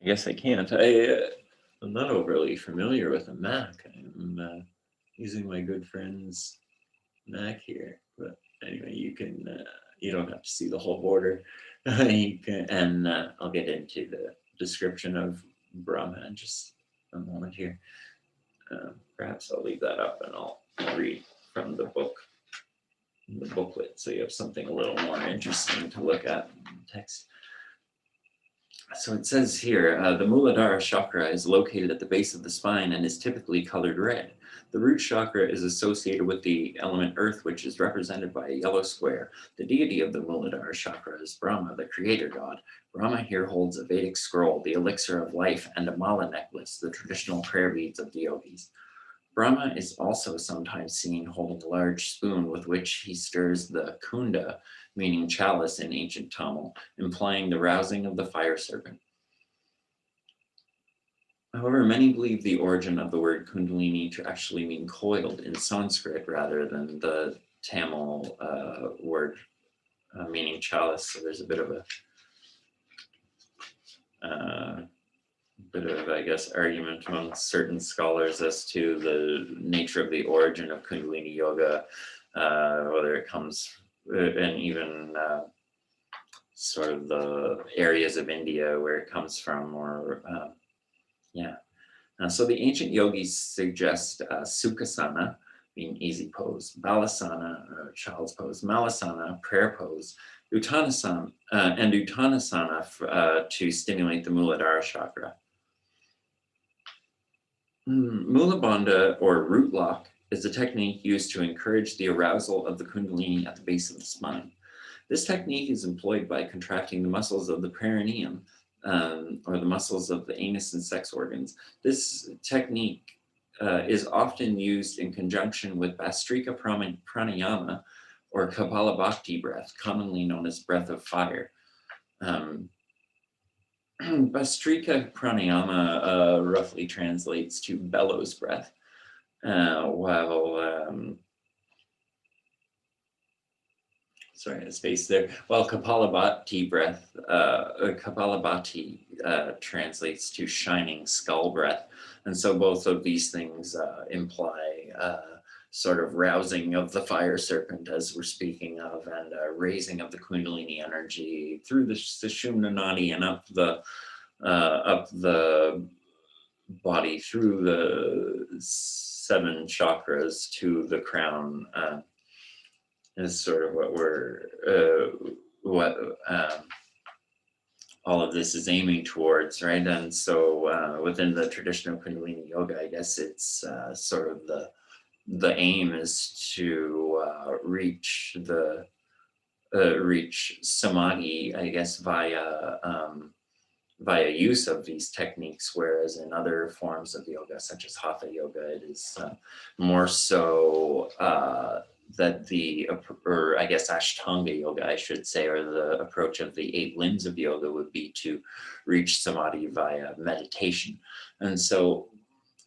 I guess I can't. I'm not overly familiar with a Mac. I'm using my good friend's Mac here, but anyway, you don't have to see the whole border. And I'll get into the description of Brahma in just a moment here. Perhaps I'll leave that up and I'll read from the booklet, so you have something a little more interesting to look at in text. So it says here, the Muladhara chakra is located at the base of the spine and is typically colored red. The root chakra is associated with the element earth, which is represented by a yellow square. The deity of the Muladhara chakra is Brahma, the creator god. Brahma here holds a Vedic scroll, the elixir of life, and a mala necklace, the traditional prayer beads of the yogis. Brahma is also sometimes seen holding a large spoon with which he stirs the kunda, meaning chalice in ancient Tamil, implying the rousing of the fire serpent. However, many believe the origin of the word Kundalini to actually mean coiled in Sanskrit rather than the Tamil word meaning chalice. So there's a bit of I guess, argument among certain scholars as to the nature of the origin of Kundalini Yoga, whether it comes, and even sort of the areas of India where it comes from, or so the ancient yogis suggest Sukhasana, being easy pose, Balasana, or child's pose, Malasana, prayer pose, Uttanasana, and Uttanasana to stimulate the Muladhara chakra. Mula Bandha, or root lock, is a technique used to encourage the arousal of the Kundalini at the base of the spine. This technique is employed by contracting the muscles of the perineum, or the muscles of the anus and sex organs. This technique is often used in conjunction with Bhastrika Pranayama or Kapalabhati breath, commonly known as breath of fire. Bhastrika Pranayama roughly translates to bellows breath, while sorry, a space there. While Kapalabhati breath, Kapalabhati translates to shining skull breath. And so both of these things imply sort of rousing of the fire serpent, as we're speaking of, and raising of the Kundalini energy through the Sushumna Nadi and up the body through the 7 chakras to the crown. Is sort of what all of this is aiming towards, right? And so within the traditional Kundalini Yoga, I guess it's sort of the aim is to reach samadhi, I guess, via use of these techniques, whereas in other forms of yoga, such as Hatha yoga, it is more so that or I guess Ashtanga yoga, I should say, or the approach of the 8 limbs of yoga would be to reach samadhi via meditation. And so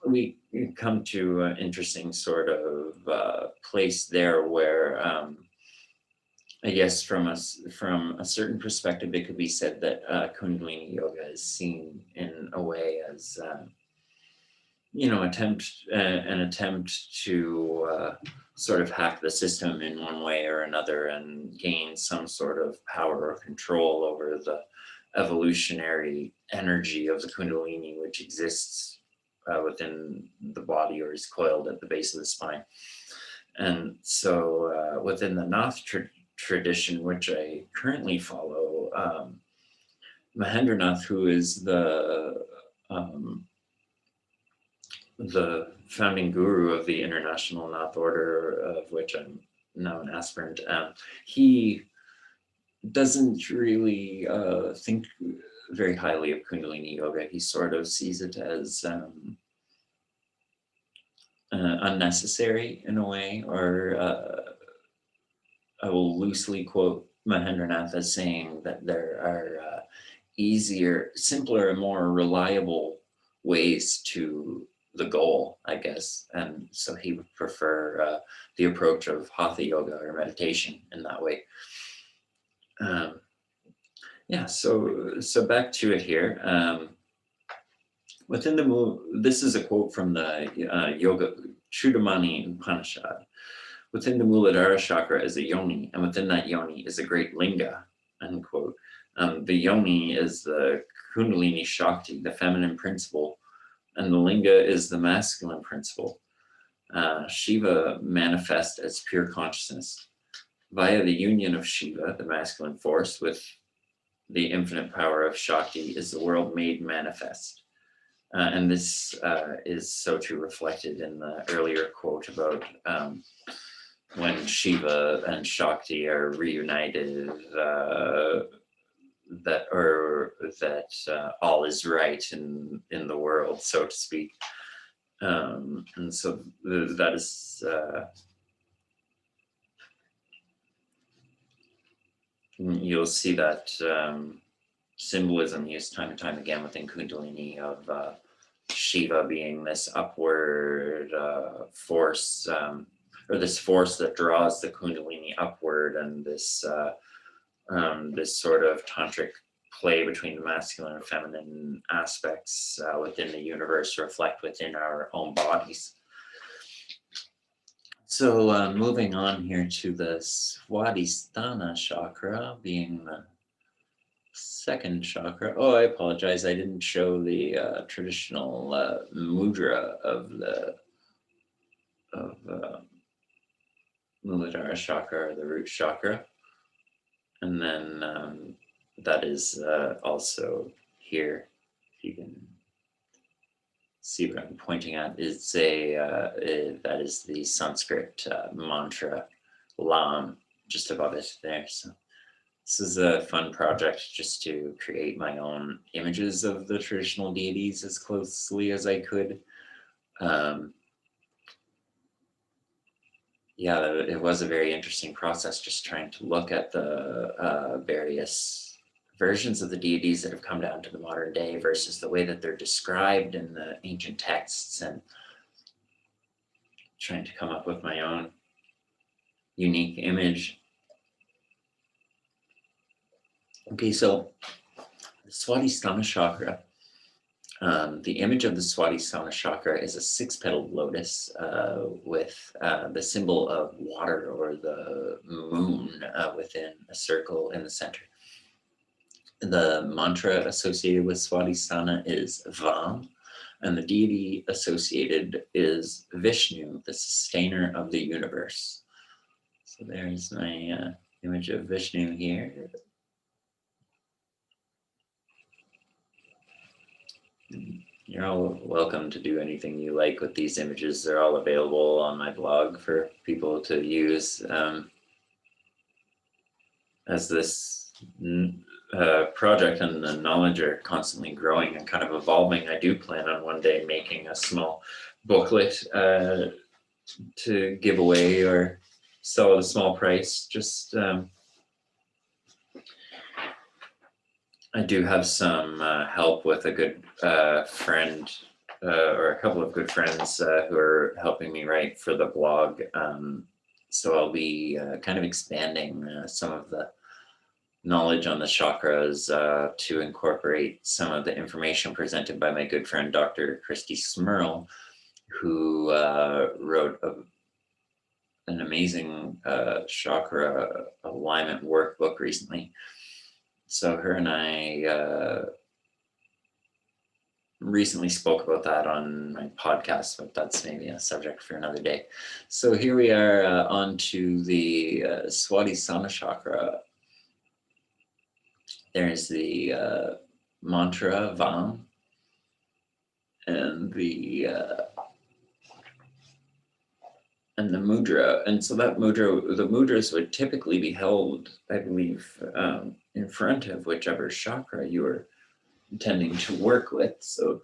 we come to an interesting sort of place there where I guess from a certain perspective, it could be said that Kundalini yoga is seen in a way as an attempt to sort of hack the system in one way or another and gain some sort of power or control over the evolutionary energy of the Kundalini, which exists within the body or is coiled at the base of the spine. And so within the Nath tradition, which I currently follow, Mahendranath, who is the founding guru of the International Nath Order, of which I'm now an aspirant, he doesn't really think very highly of Kundalini Yoga. He sort of sees it as unnecessary in a way, or I will loosely quote Mahendranath as saying that there are easier, simpler, and more reliable ways to the goal, I guess. And so he would prefer the approach of Hatha yoga or meditation in that way. So back to it here. Within the this is a quote from the Yoga Chudamani Upanishad. Within the Muladhara chakra is a yoni, and within that yoni is a great linga, unquote. The yoni is the Kundalini Shakti, the feminine principle, and the linga is the masculine principle. Shiva manifests as pure consciousness. Via the union of Shiva, the masculine force, with the infinite power of Shakti, is the world made manifest. And this is so too reflected in the earlier quote about when Shiva and Shakti are reunited, that all is right in the world, so to speak. And so that is you'll see that symbolism used time and time again within Kundalini of Shiva being this upward force, or this force that draws the Kundalini upward, and this this sort of tantric play between the masculine and feminine aspects within the universe reflect within our own bodies. So moving on here to the Swadhisthana chakra, being the 2nd chakra. Oh, I apologize. I didn't show the traditional mudra of Muladhara chakra, or the root chakra. And then that is also here, if you can see what I'm pointing at, is that is the Sanskrit mantra Lam, just above it there. So This is a fun project just to create my own images of the traditional deities as closely as I could. Yeah, it was a very interesting process just trying to look at the various versions of the deities that have come down to the modern day versus the way that they're described in the ancient texts, and trying to come up with my own unique image. Okay, so the Swadhisthana chakra. The image of the Swadhisthana chakra is a 6-petaled lotus with the symbol of water or the moon within a circle in the center. The mantra associated with Swadhisthana is Vam, and the deity associated is Vishnu, the sustainer of the universe. So there's my image of Vishnu here. You're all welcome to do anything you like with these images. They're all available on my blog for people to use. As this project and the knowledge are constantly growing and kind of evolving, I do plan on one day making a small booklet to give away or sell at a small price. Just I do have some help with a good friend or a couple of good friends who are helping me write for the blog. So I'll be kind of expanding some of the knowledge on the chakras to incorporate some of the information presented by my good friend, Dr. Christy Smurl, who wrote an amazing chakra alignment workbook recently. So her and I recently spoke about that on my podcast, but that's maybe a subject for another day. So here we are on to the Swadhisthana chakra. There's the mantra Vam and the mudra, and so that mudra, the mudras would typically be held, I believe, in front of whichever chakra you are intending to work with. So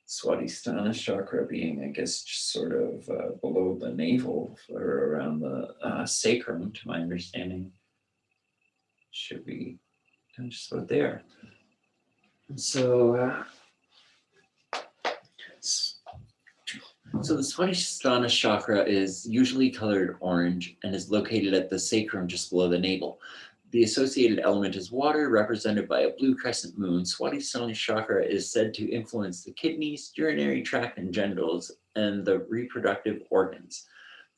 Swadhisthana chakra being, I guess, just sort of below the navel or around the sacrum, to my understanding, should be just about there. So the Swadhisthana chakra is usually colored orange and is located at the sacrum just below the navel. The associated element is water, represented by a blue crescent moon. Swadhisthana chakra is said to influence the kidneys, urinary tract, and genitals, and the reproductive organs.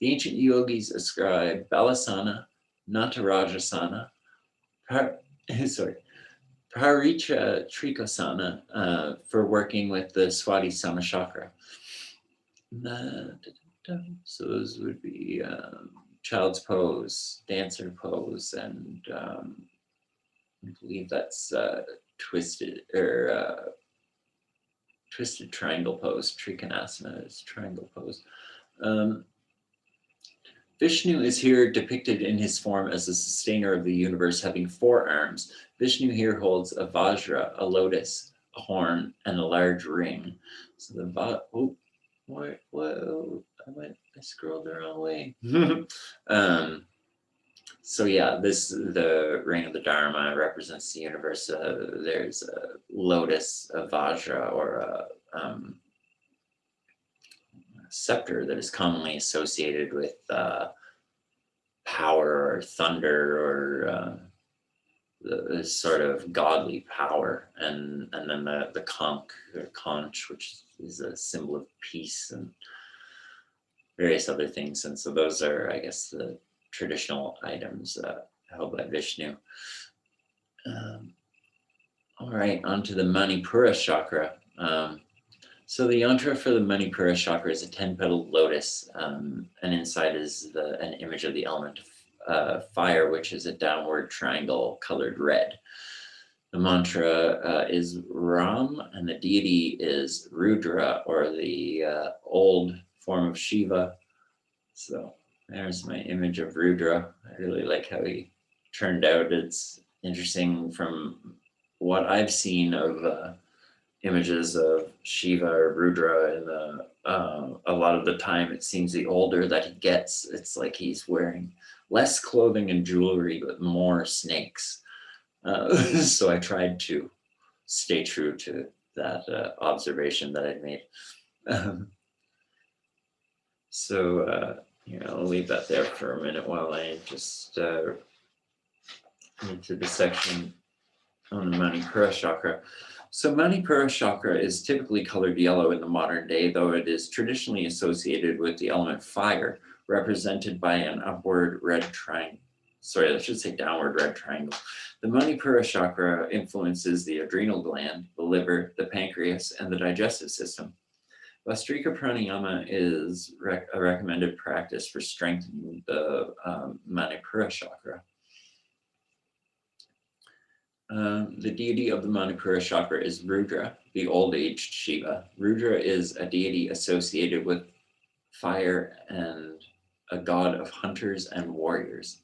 The ancient yogis ascribe Balasana, Natarajasana, Paricha Trikosana for working with the Swadhisthana chakra. So those would be child's pose, dancer pose, and I believe that's twisted triangle pose. Trikonasana is triangle pose. Vishnu is here depicted in his form as the sustainer of the universe, having 4 arms. Vishnu here holds a vajra, a lotus, a horn, and a large ring. So the I scrolled the wrong way. So yeah, the ring of the Dharma represents the universe. There's a lotus, a vajra, or a scepter that is commonly associated with power or thunder or the sort of godly power, and then the conch or conch, which is a symbol of peace and various other things. And so those are, I guess, the traditional items held by Vishnu. All right, on to the Manipura chakra. So the yantra for the Manipura chakra is a 10-petaled lotus, and inside is an image of the element of fire, which is a downward triangle colored red. The mantra is Ram, and the deity is Rudra, or the old form of Shiva. So there's my image of Rudra. I really like how he turned out. It's interesting from what I've seen of images of Shiva or Rudra, and a lot of the time it seems the older that he gets, it's like he's wearing less clothing and jewelry, but more snakes. So I tried to stay true to that observation that I'd made. I'll leave that there for a minute while I just into the section on the Manipura chakra. So Manipura chakra is typically colored yellow in the modern day, though it is traditionally associated with the element fire, represented by an upward red triangle. Sorry, I should say downward red triangle. The Manipura chakra influences the adrenal gland, the liver, the pancreas, and the digestive system. Vastrika pranayama is a recommended practice for strengthening the Manipura chakra. The deity of the Manipura chakra is Rudra, the old-aged Shiva. Rudra is a deity associated with fire and a god of hunters and warriors.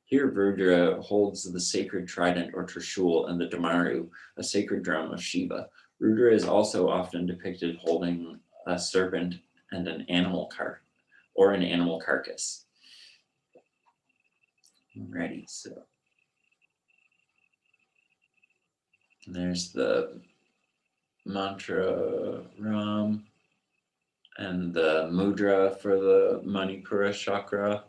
Here, Rudra holds the sacred trident or trishul and the damaru, a sacred drum of Shiva. Rudra is also often depicted holding a serpent and an animal carcass. Alrighty, so there's the mantra Ram and the mudra for the Manipura chakra,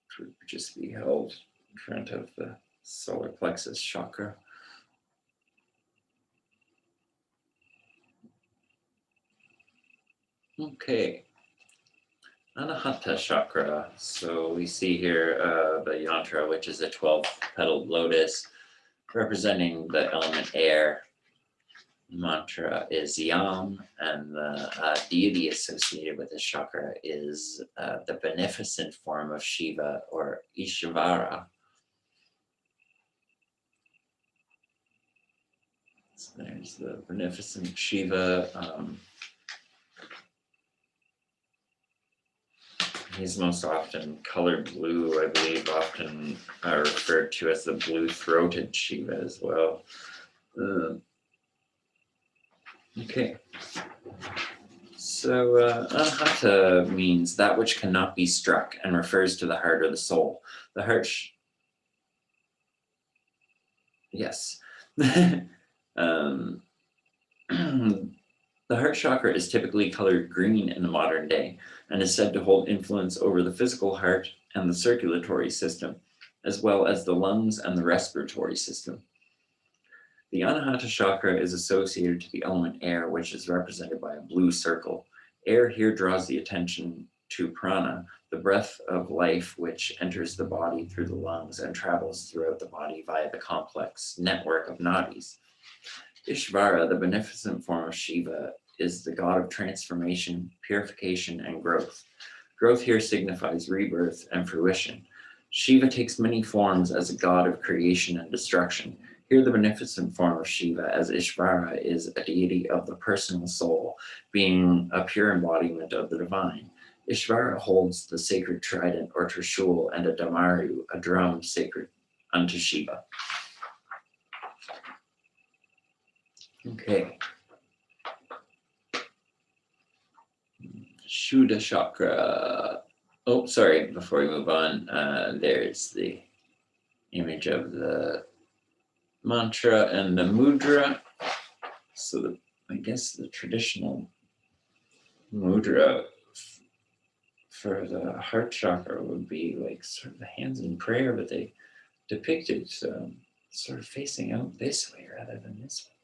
which would just be held in front of the solar plexus chakra. Okay, Anahata chakra. So we see here the yantra, which is a 12-petaled lotus representing the element air. Mantra is Yam, and the deity associated with this chakra is the beneficent form of Shiva, or Ishvara. So there's the beneficent Shiva. He's most often colored blue, I believe, often referred to as the blue-throated Shiva as well. Okay. So Anahata means that which cannot be struck and refers to the heart or the soul. The heart, yes. The heart chakra is typically colored green in the modern day and is said to hold influence over the physical heart and the circulatory system, as well as the lungs and the respiratory system. The Anahata chakra is associated to the element air, which is represented by a blue circle. Air here draws the attention to prana, the breath of life which enters the body through the lungs and travels throughout the body via the complex network of nadis. Ishvara, the beneficent form of Shiva, is the god of transformation, purification, and growth. Growth here signifies rebirth and fruition. Shiva takes many forms as a god of creation and destruction. Here, the beneficent form of Shiva as Ishvara is a deity of the personal soul, being a pure embodiment of the divine. Ishvara holds the sacred trident or trishul and a damaru, a drum sacred unto Shiva. Okay. Shuddha chakra. Oh, sorry, before we move on, there's the image of the mantra and the mudra. So I guess the traditional mudra for the heart chakra would be like sort of the hands in prayer, but they depicted sort of facing out this way rather than this way.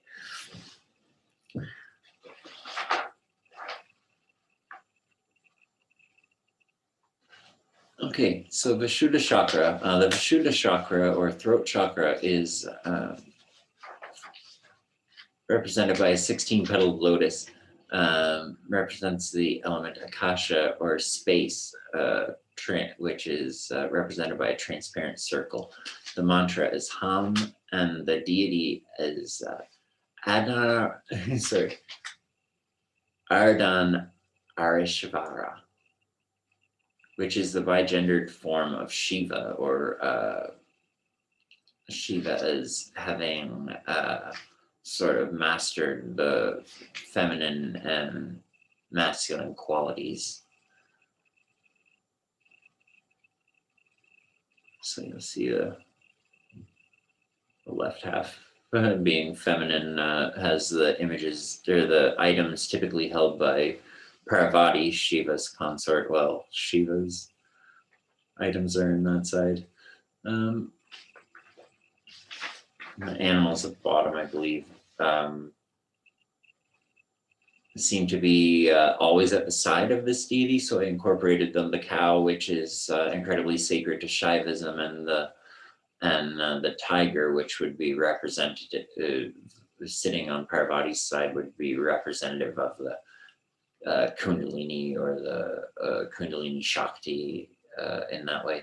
Okay, so Vishuddha chakra. The Vishuddha chakra or throat chakra is represented by a 16-petaled lotus. Represents the element akasha or space, which is represented by a transparent circle. The mantra is Ham, and the deity is Ardhan Arishvara, which is the bigendered form of Shiva, or Shiva as having sort of mastered the feminine and masculine qualities. So you'll see the left half being feminine has the images, or the items typically held by Parvati, Shiva's consort. Well, Shiva's items are in that side. The animals at the bottom, I believe, seem to be always at the side of this deity. So I incorporated them. The cow, which is incredibly sacred to Shaivism, and the tiger, which would be represented sitting on Parvati's side, would be representative of the Kundalini, or the Kundalini Shakti in that way.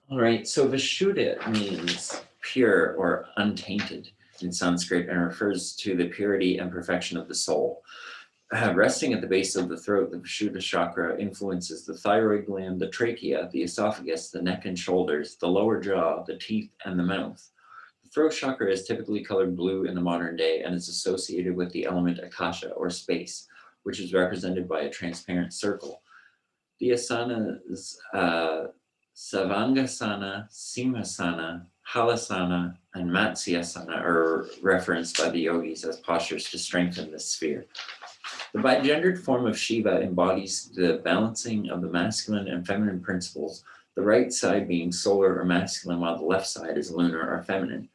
All right, so Vishuddha means pure or untainted in Sanskrit, and refers to the purity and perfection of the soul. Resting at the base of the throat, the Vishuddha chakra influences the thyroid gland, the trachea, the esophagus, the neck and shoulders, the lower jaw, the teeth, and the mouth. The throat chakra is typically colored blue in the modern day and is associated with the element akasha, or space, which is represented by a transparent circle. The asanas, Savangasana, Simhasana, Halasana, and Matsyasana are referenced by the yogis as postures to strengthen this sphere. The bigendered form of Shiva embodies the balancing of the masculine and feminine principles, the right side being solar or masculine, while the left side is lunar or feminine.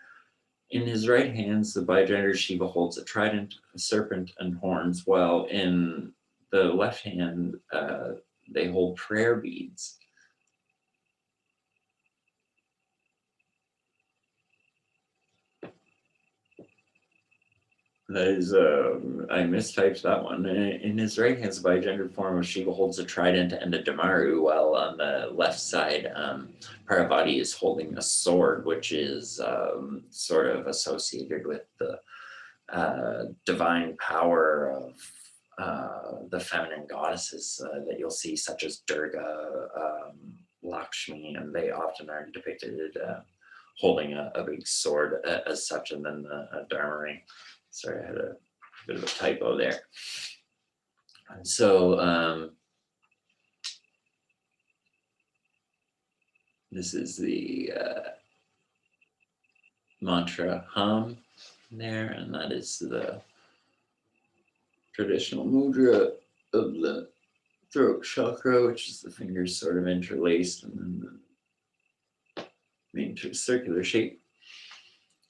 In his right hands, the bigendered Shiva holds a trident, a serpent, and horns, while in the left hand, they hold prayer beads. That is, I mistyped that one. In his right hand, the bigendered form of Shiva holds a trident and a damaru, while on the left side, Parvati is holding a sword, which is sort of associated with the divine power of the feminine goddesses that you'll see, such as Durga, Lakshmi, and they often are depicted holding a big sword as such, and then a dharma ring. Sorry, I had a bit of a typo there. And so this is the mantra Ham there, and that is the traditional mudra of the throat chakra, which is the fingers sort of interlaced, and then the main circular shape.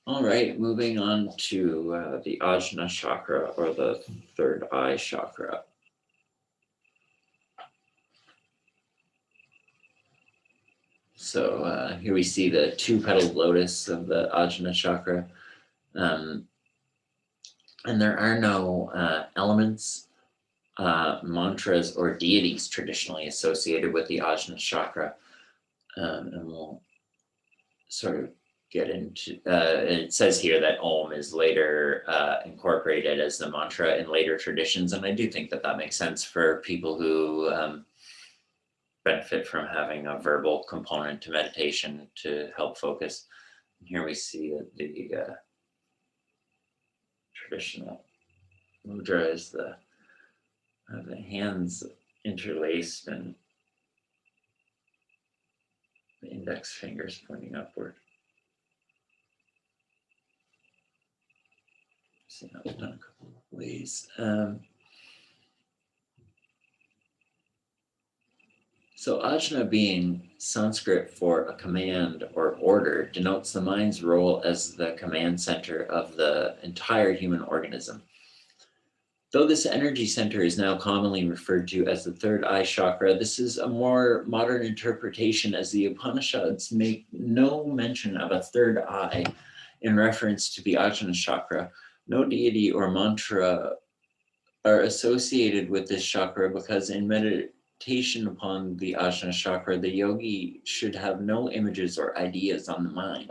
All right, moving on to the Ajna chakra, or the third eye chakra. So here we see the two-petaled lotus of the Ajna chakra. And there are no elements, mantras, or deities traditionally associated with the Ajna chakra. And we'll sort of get into, it says here that Om is later incorporated as the mantra in later traditions. And I do think that that makes sense for people who benefit from having a verbal component to meditation to help focus. And here we see the traditional mudra is the hands interlaced and the index fingers pointing upward. See that was done a couple of ways. So Ajna, being Sanskrit for a command or order, denotes the mind's role as the command center of the entire human organism. Though this energy center is now commonly referred to as the third eye chakra, this is a more modern interpretation, as the Upanishads make no mention of a third eye in reference to the Ajna chakra. No deity or mantra are associated with this chakra, because in meditation upon the Ajna chakra, the yogi should have no images or ideas on the mind,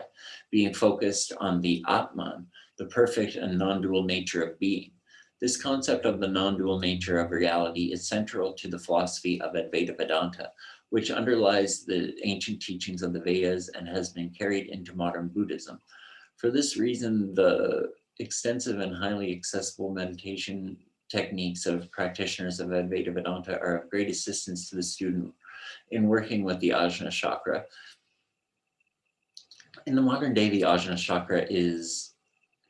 being focused on the Atman, the perfect and non-dual nature of being. This concept of the non-dual nature of reality is central to the philosophy of Advaita Vedanta, which underlies the ancient teachings of the Vedas and has been carried into modern Buddhism. For this reason, the extensive and highly accessible meditation techniques of practitioners of Advaita Vedanta are of great assistance to the student in working with the Ajna chakra. In the modern day, the Ajna chakra is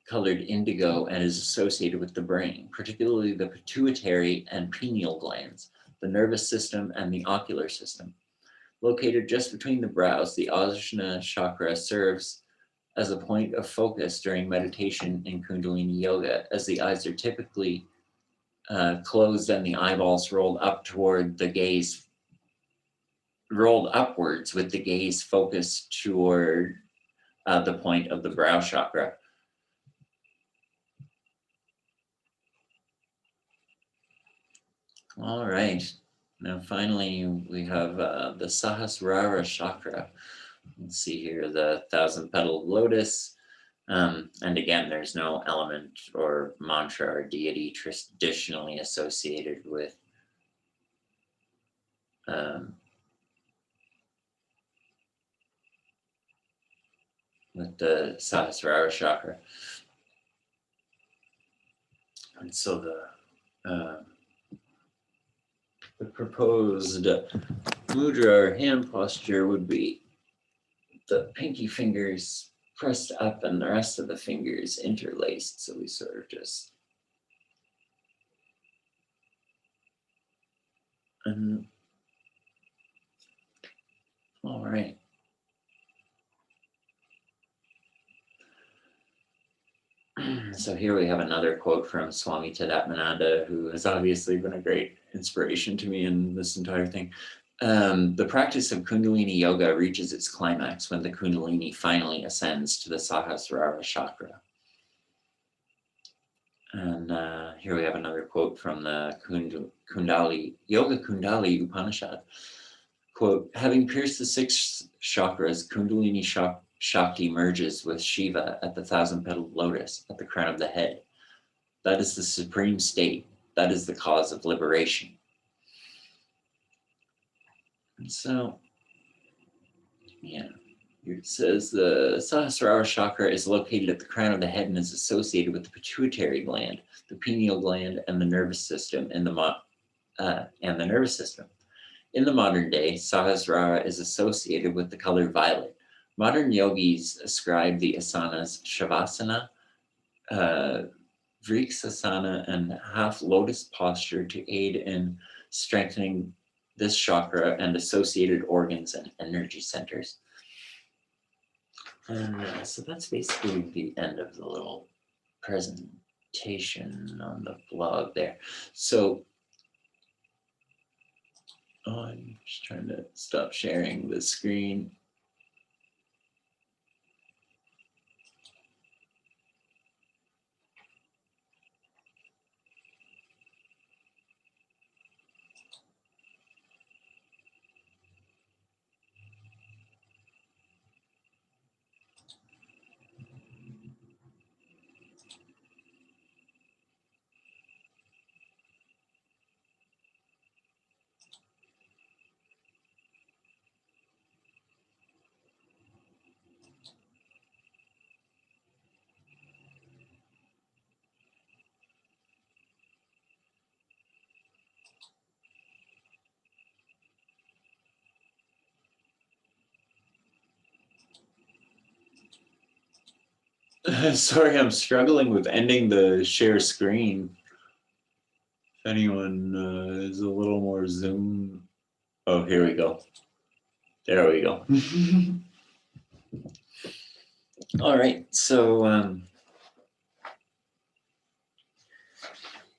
colored indigo and is associated with the brain, particularly the pituitary and pineal glands, the nervous system, and the ocular system. Located just between the brows, the Ajna chakra serves as a point of focus during meditation in Kundalini Yoga, as the eyes are typically closed and the eyeballs rolled up toward the gaze, rolled upwards with the gaze focused toward the point of the brow chakra. All right, now finally we have the Sahasrara chakra. Let's see here, the 1,000-petaled lotus. And again, there's no element or mantra or deity traditionally associated with the Sahasrara chakra. And so the proposed mudra or hand posture would be the pinky fingers pressed up and the rest of the fingers interlaced. So we sort of just all right. So here we have another quote from Swami Tadatmananda, who has obviously been a great inspiration to me in this entire thing. The practice of Kundalini Yoga reaches its climax when the Kundalini finally ascends to the Sahasrara chakra. And here we have another quote from the Yoga Kundali Upanishad. Quote, having pierced the 6 chakras, Kundalini Shakti merges with Shiva at the 1,000-petaled lotus at the crown of the head. That is the supreme state. That is the cause of liberation. And so, yeah, it says the Sahasrara chakra is located at the crown of the head and is associated with the pituitary gland, the pineal gland, and the nervous system in the nervous system. In the modern day, Sahasrara is associated with the color violet. Modern yogis ascribe the asanas Shavasana, Vriksasana, and half lotus posture to aid in strengthening this chakra and associated organs and energy centers. And so that's basically the end of the little presentation on the blog there. So I'm just trying to stop sharing the screen. Sorry, I'm struggling with ending the share screen. If anyone is a little more Zoom. Oh, here we go. There we go. All right, so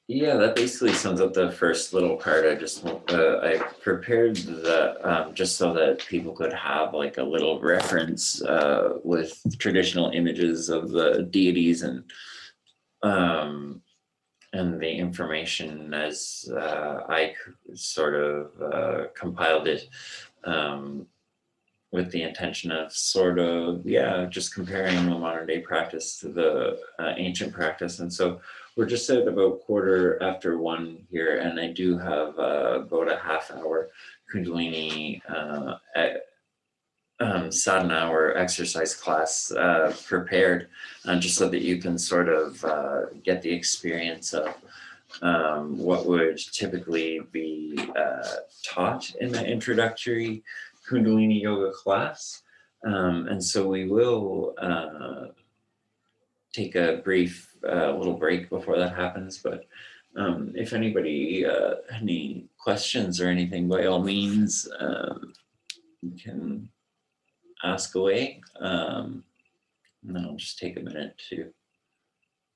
yeah, that basically sums up the first little part. I prepared the just so that people could have like a little reference with traditional images of the deities and the information as I sort of compiled it with the intention of sort of, yeah, just comparing the modern day practice to the ancient practice. And so we're just at about 1:15 here, and I do have about a half-hour Kundalini sadhana or exercise class prepared, just so that you can sort of get the experience of what would typically be taught in the introductory Kundalini Yoga class. And so we will take a brief little break before that happens. But if anybody had any questions or anything, by all means, you can ask away. And I'll just take a minute to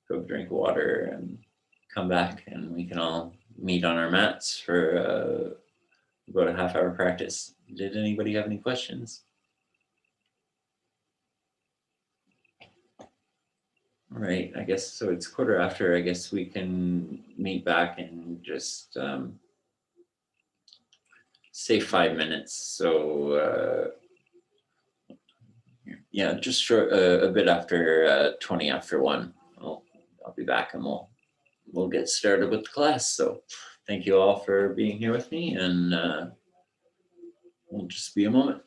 go drink water and come back, and we can all meet on our mats for about a half-hour practice. Did anybody have any questions? All right, I guess so. It's 1:15. I guess we can meet back and just say 5 minutes. So yeah, just short, a bit after 1:20. I'll be back, and we'll get started with the class. So thank you all for being here with me, and we'll just be a moment.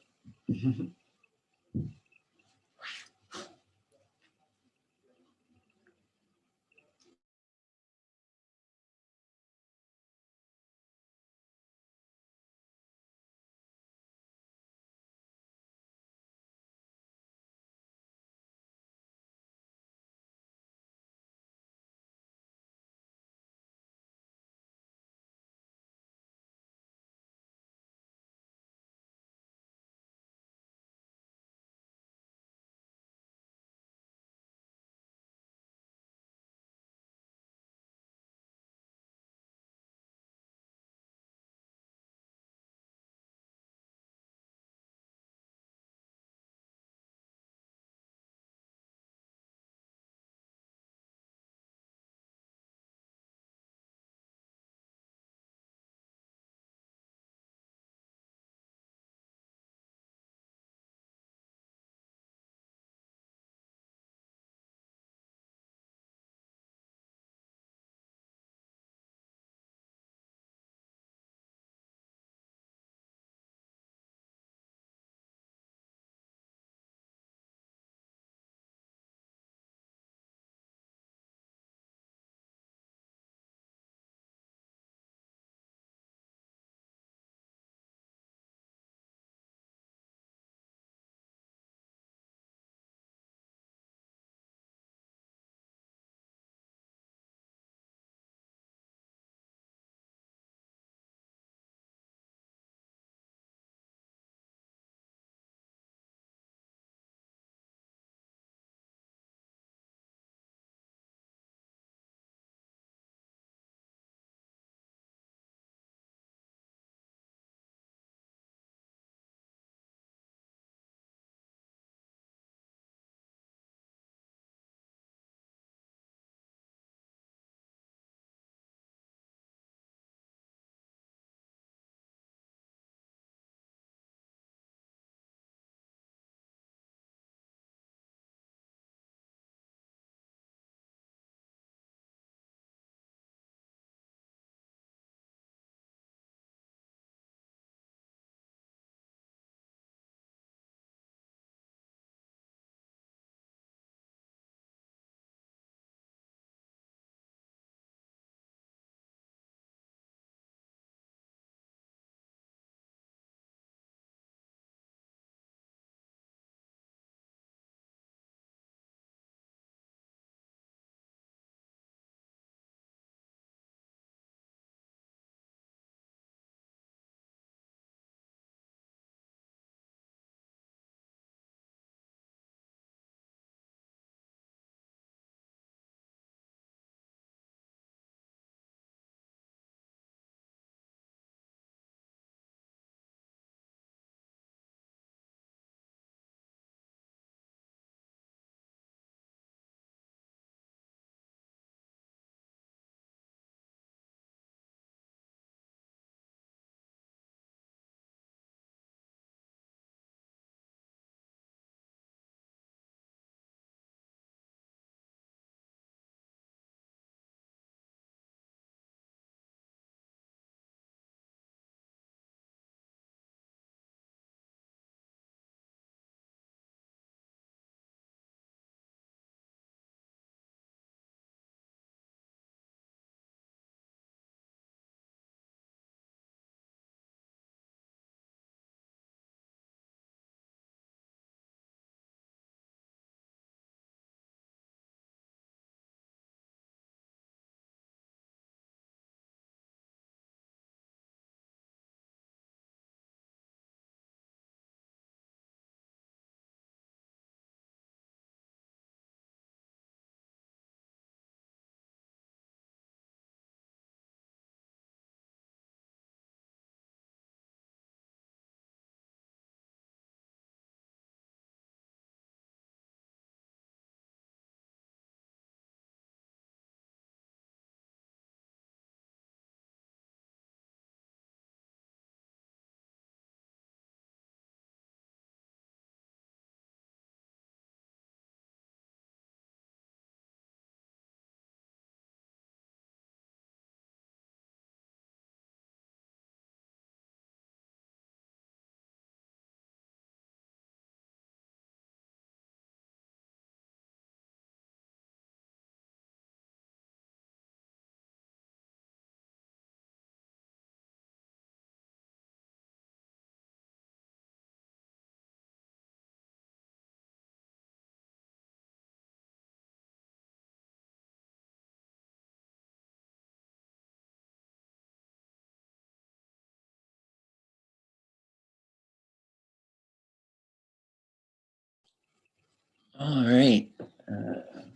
All right.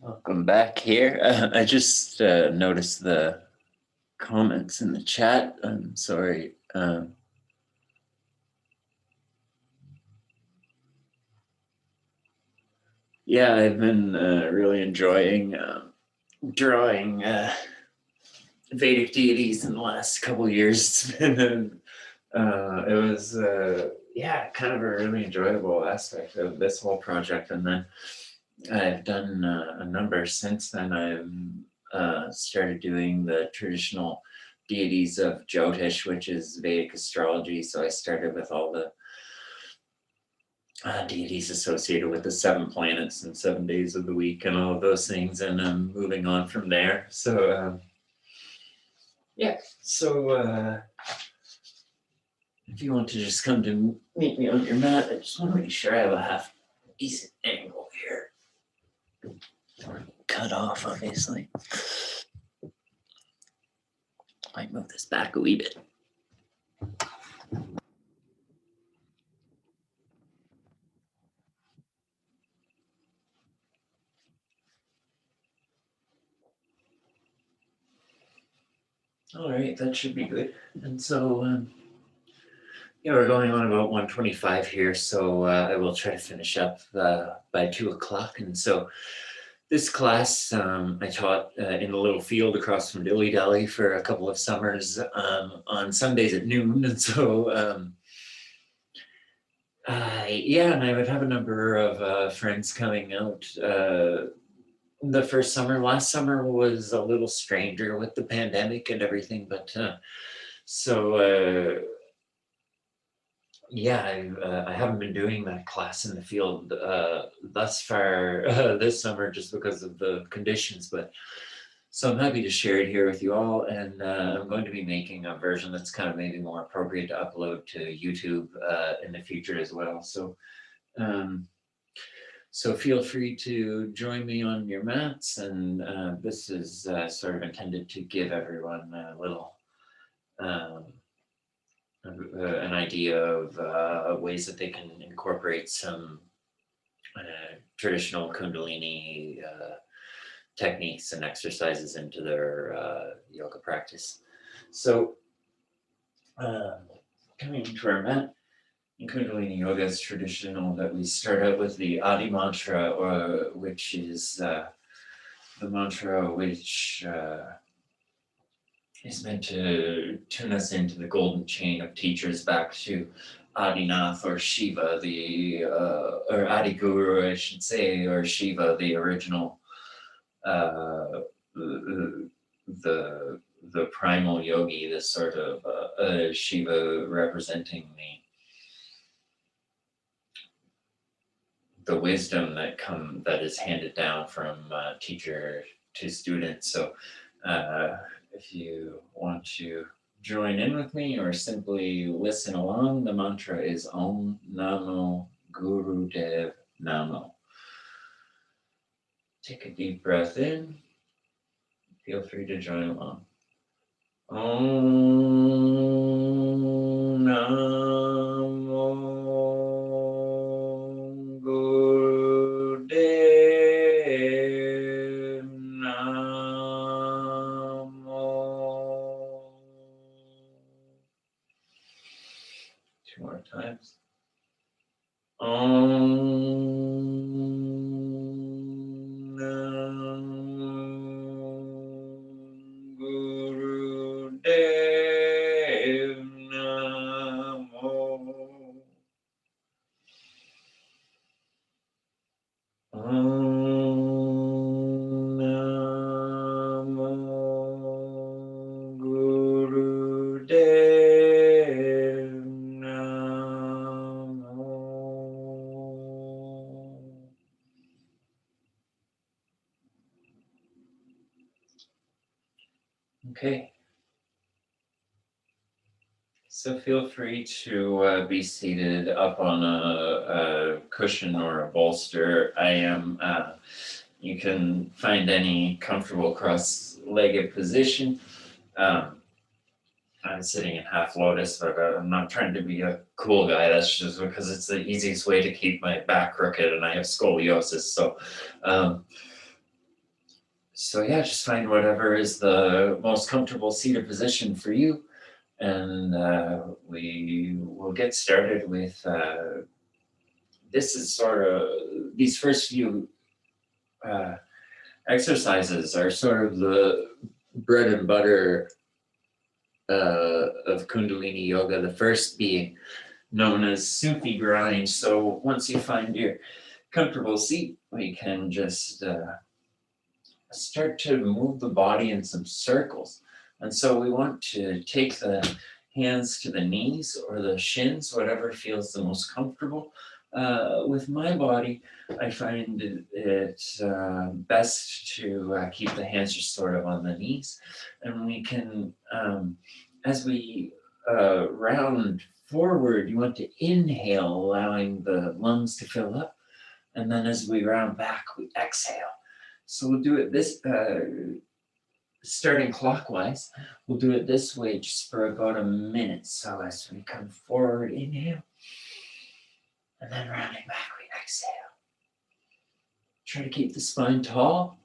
Welcome back here. I just noticed the comments in the chat. I'm sorry. Yeah, I've been really enjoying drawing Vedic deities in the last couple of years. It's been, it was, yeah, kind of a really enjoyable aspect of this whole project. And then I've done a number since then. I've started doing the traditional deities of Jyotish, which is Vedic astrology. So I started with all the deities associated with the 7 planets and 7 days of the week and all of those things, and I'm moving on from there. So yeah, so if you want to just come to meet me on your mat, I just want to make sure I have a half decent angle here. Cut off, obviously. Might move this back a wee bit. All right, that should be good. And so, yeah, we're going on about 1:25 here, so I will try to finish up by 2 o'clock. And so this class I taught in a little field across from Dilly Dally for a couple of summers on Sundays at noon. And so, yeah, and I would have a number of friends coming out. The first summer, last summer was a little stranger with the pandemic and everything, but so yeah, I haven't been doing that class in the field thus far this summer just because of the conditions, but so I'm happy to share it here with you all, and I'm going to be making a version that's kind of maybe more appropriate to upload to YouTube in the future as well. So so feel free to join me on your mats, and this is sort of intended to give everyone a little an idea of ways that they can incorporate some traditional Kundalini techniques and exercises into their yoga practice. So coming to our mat, in Kundalini Yoga, it's traditional that we start out with the Adi mantra, which is the mantra which is meant to tune us into the golden chain of teachers back to Adinath or Shiva, or Adi Guru, I should say, or Shiva, the original, the primal yogi, this sort of Shiva representing the wisdom that is handed down from teacher to student. So if you want to join in with me or simply listen along, the mantra is Om Namo Guru Dev Namo. Take a deep breath in. Feel free to join along. Om Namo Guru Dev Namo. 2 more times. Om Guru Dev Namo. Om Namo Guru Dev Namo. Okay. So feel free to be seated up on a cushion or a bolster. You can find any comfortable cross-legged position. I'm sitting in half lotus, but I'm not trying to be a cool guy. That's just because it's the easiest way to keep my back crooked, and I have scoliosis. So yeah, just find whatever is the most comfortable seated position for you, and we will get started with. This is sort of these first few exercises are sort of the bread and butter of Kundalini Yoga, the first being known as Sufi grind. So once you find your comfortable seat, we can just start to move the body in some circles. And so we want to take the hands to the knees or the shins, whatever feels the most comfortable. With my body, I find it best to keep the hands just sort of on the knees. And we can, as we round forward, you want to inhale, allowing the lungs to fill up. And then as we round back, we exhale. So we'll do it this, starting clockwise, we'll do it this way just for about a minute. So as we come forward, inhale. And then rounding back, we exhale. Try to keep the spine tall.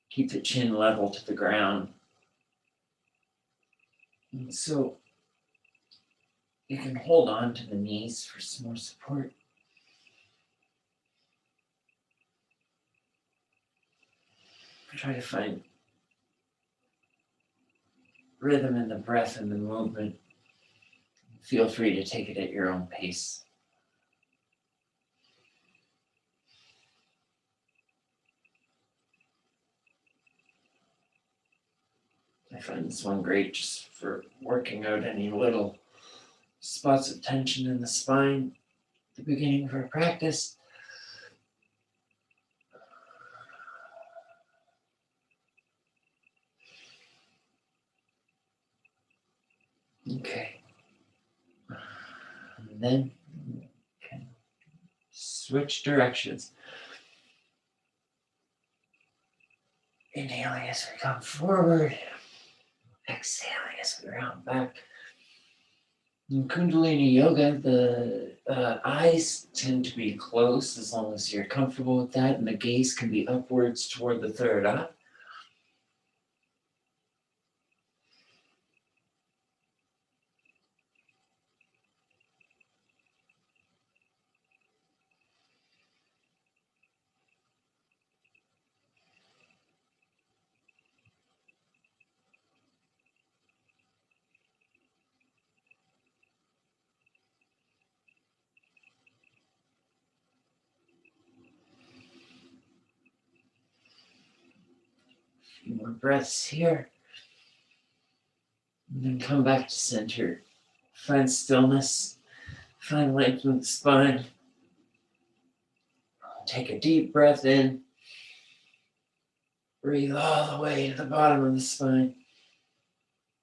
Keep the chin level to the ground. And so you can hold on to the knees for some more support. Try to find rhythm in the breath and the movement. Feel free to take it at your own pace. I find this one great just for working out any little spots of tension in the spine at the beginning of our practice. Okay. And then we can switch directions. Inhaling as we come forward, exhaling as we round back. In Kundalini Yoga, the eyes tend to be closed as long as you're comfortable with that, and the gaze can be upwards toward the third eye. Few more breaths here. And then come back to center. Find stillness. Find length in the spine. Take a deep breath in. Breathe all the way to the bottom of the spine.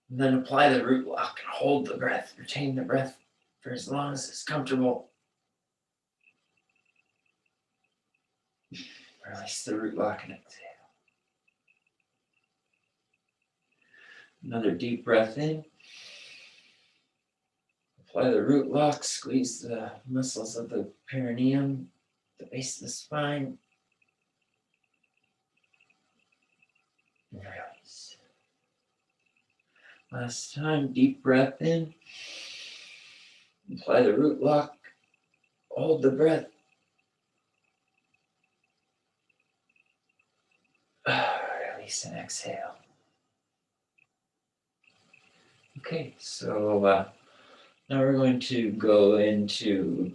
And then apply the root lock and hold the breath. Retain the breath for as long as it's comfortable. Release the root lock and exhale. Another deep breath in. Apply the root lock, squeeze the muscles of the perineum, the base of the spine. And release. Last time, deep breath in. Apply the root lock. Hold the breath. Release and exhale. Okay, so now we're going to go into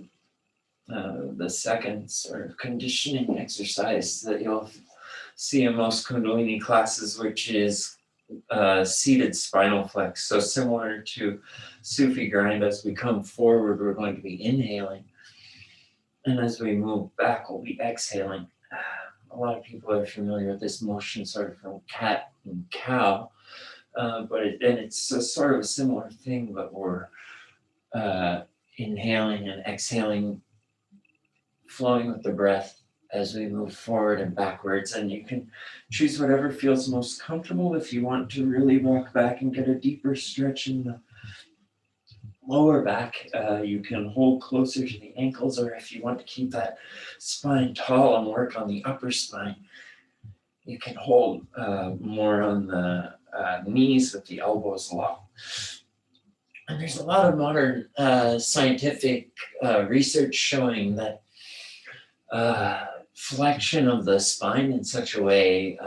the second sort of conditioning exercise that you'll see in most Kundalini classes, which is seated spinal flex. So similar to Sufi grind, as we come forward, we're going to be inhaling. And as we move back, we'll be exhaling. A lot of people are familiar with this motion sort of from cat and cow. But it's a sort of a similar thing, but we're inhaling and exhaling, flowing with the breath, as we move forward and backwards, and you can choose whatever feels most comfortable. If you want to really rock back and get a deeper stretch in the lower back, you can hold closer to the ankles, or if you want to keep that spine tall and work on the upper spine, you can hold more on the knees with the elbows low. And there's a lot of modern scientific research showing that flexion of the spine in such a way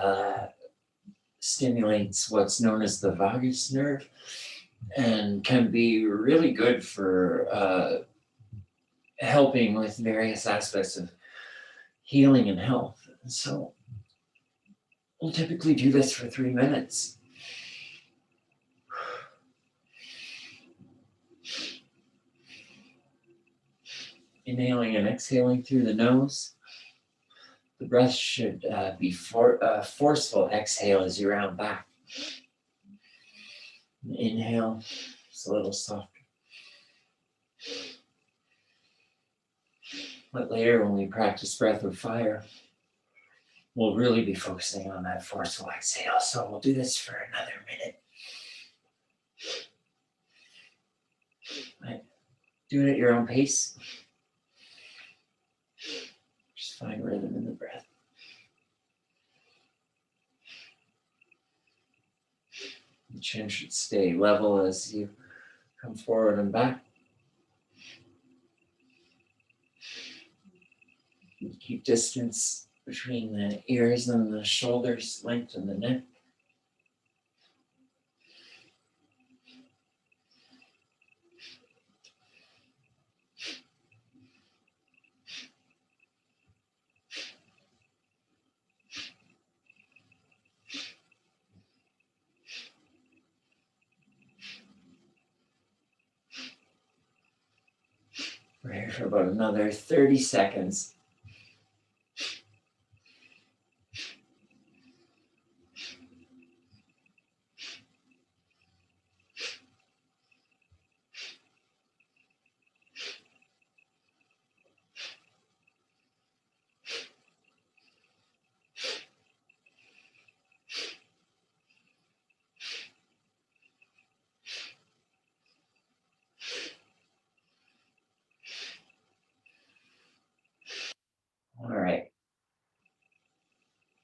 stimulates what's known as the vagus nerve, and can be really good for helping with various aspects of healing and health. And so we'll typically do this for 3 minutes. Inhaling and exhaling through the nose. The breath should be forceful exhale as you round back. Inhale, it's a little softer. But later when we practice breath with fire, we'll really be focusing on that forceful exhale. So we'll do this for another minute. Right. Do it at your own pace. Just find rhythm in the breath. The chin should stay level as you come forward and back. Keep distance between the ears and the shoulders, lengthen the neck. We're here for about another 30 seconds. All right.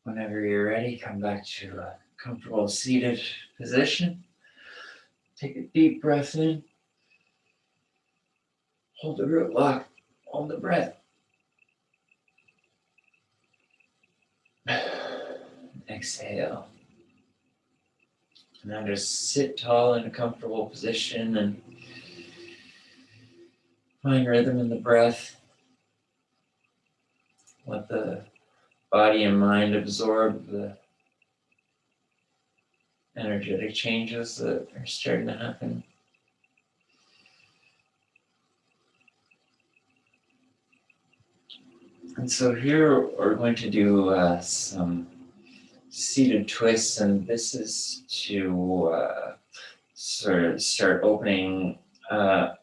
Whenever you're ready, come back to a comfortable seated position. Take a deep breath in. Hold the root lock on the breath. Exhale. And now just sit tall in a comfortable position and find rhythm in the breath. Let the body and mind absorb the energetic changes that are starting to happen. And so here we're going to do some seated twists, and this is to sort of start opening up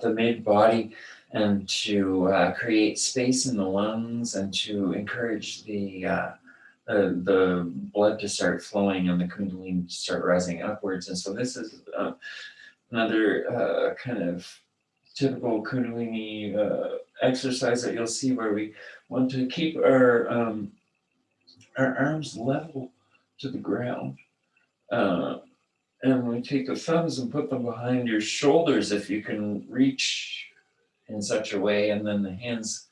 the mid-body and to create space in the lungs and to encourage the blood to start flowing and the Kundalini to start rising upwards. And so this is another kind of typical Kundalini exercise that you'll see, where we want to keep our arms level to the ground. And we take the thumbs and put them behind your shoulders if you can reach in such a way, and then the hands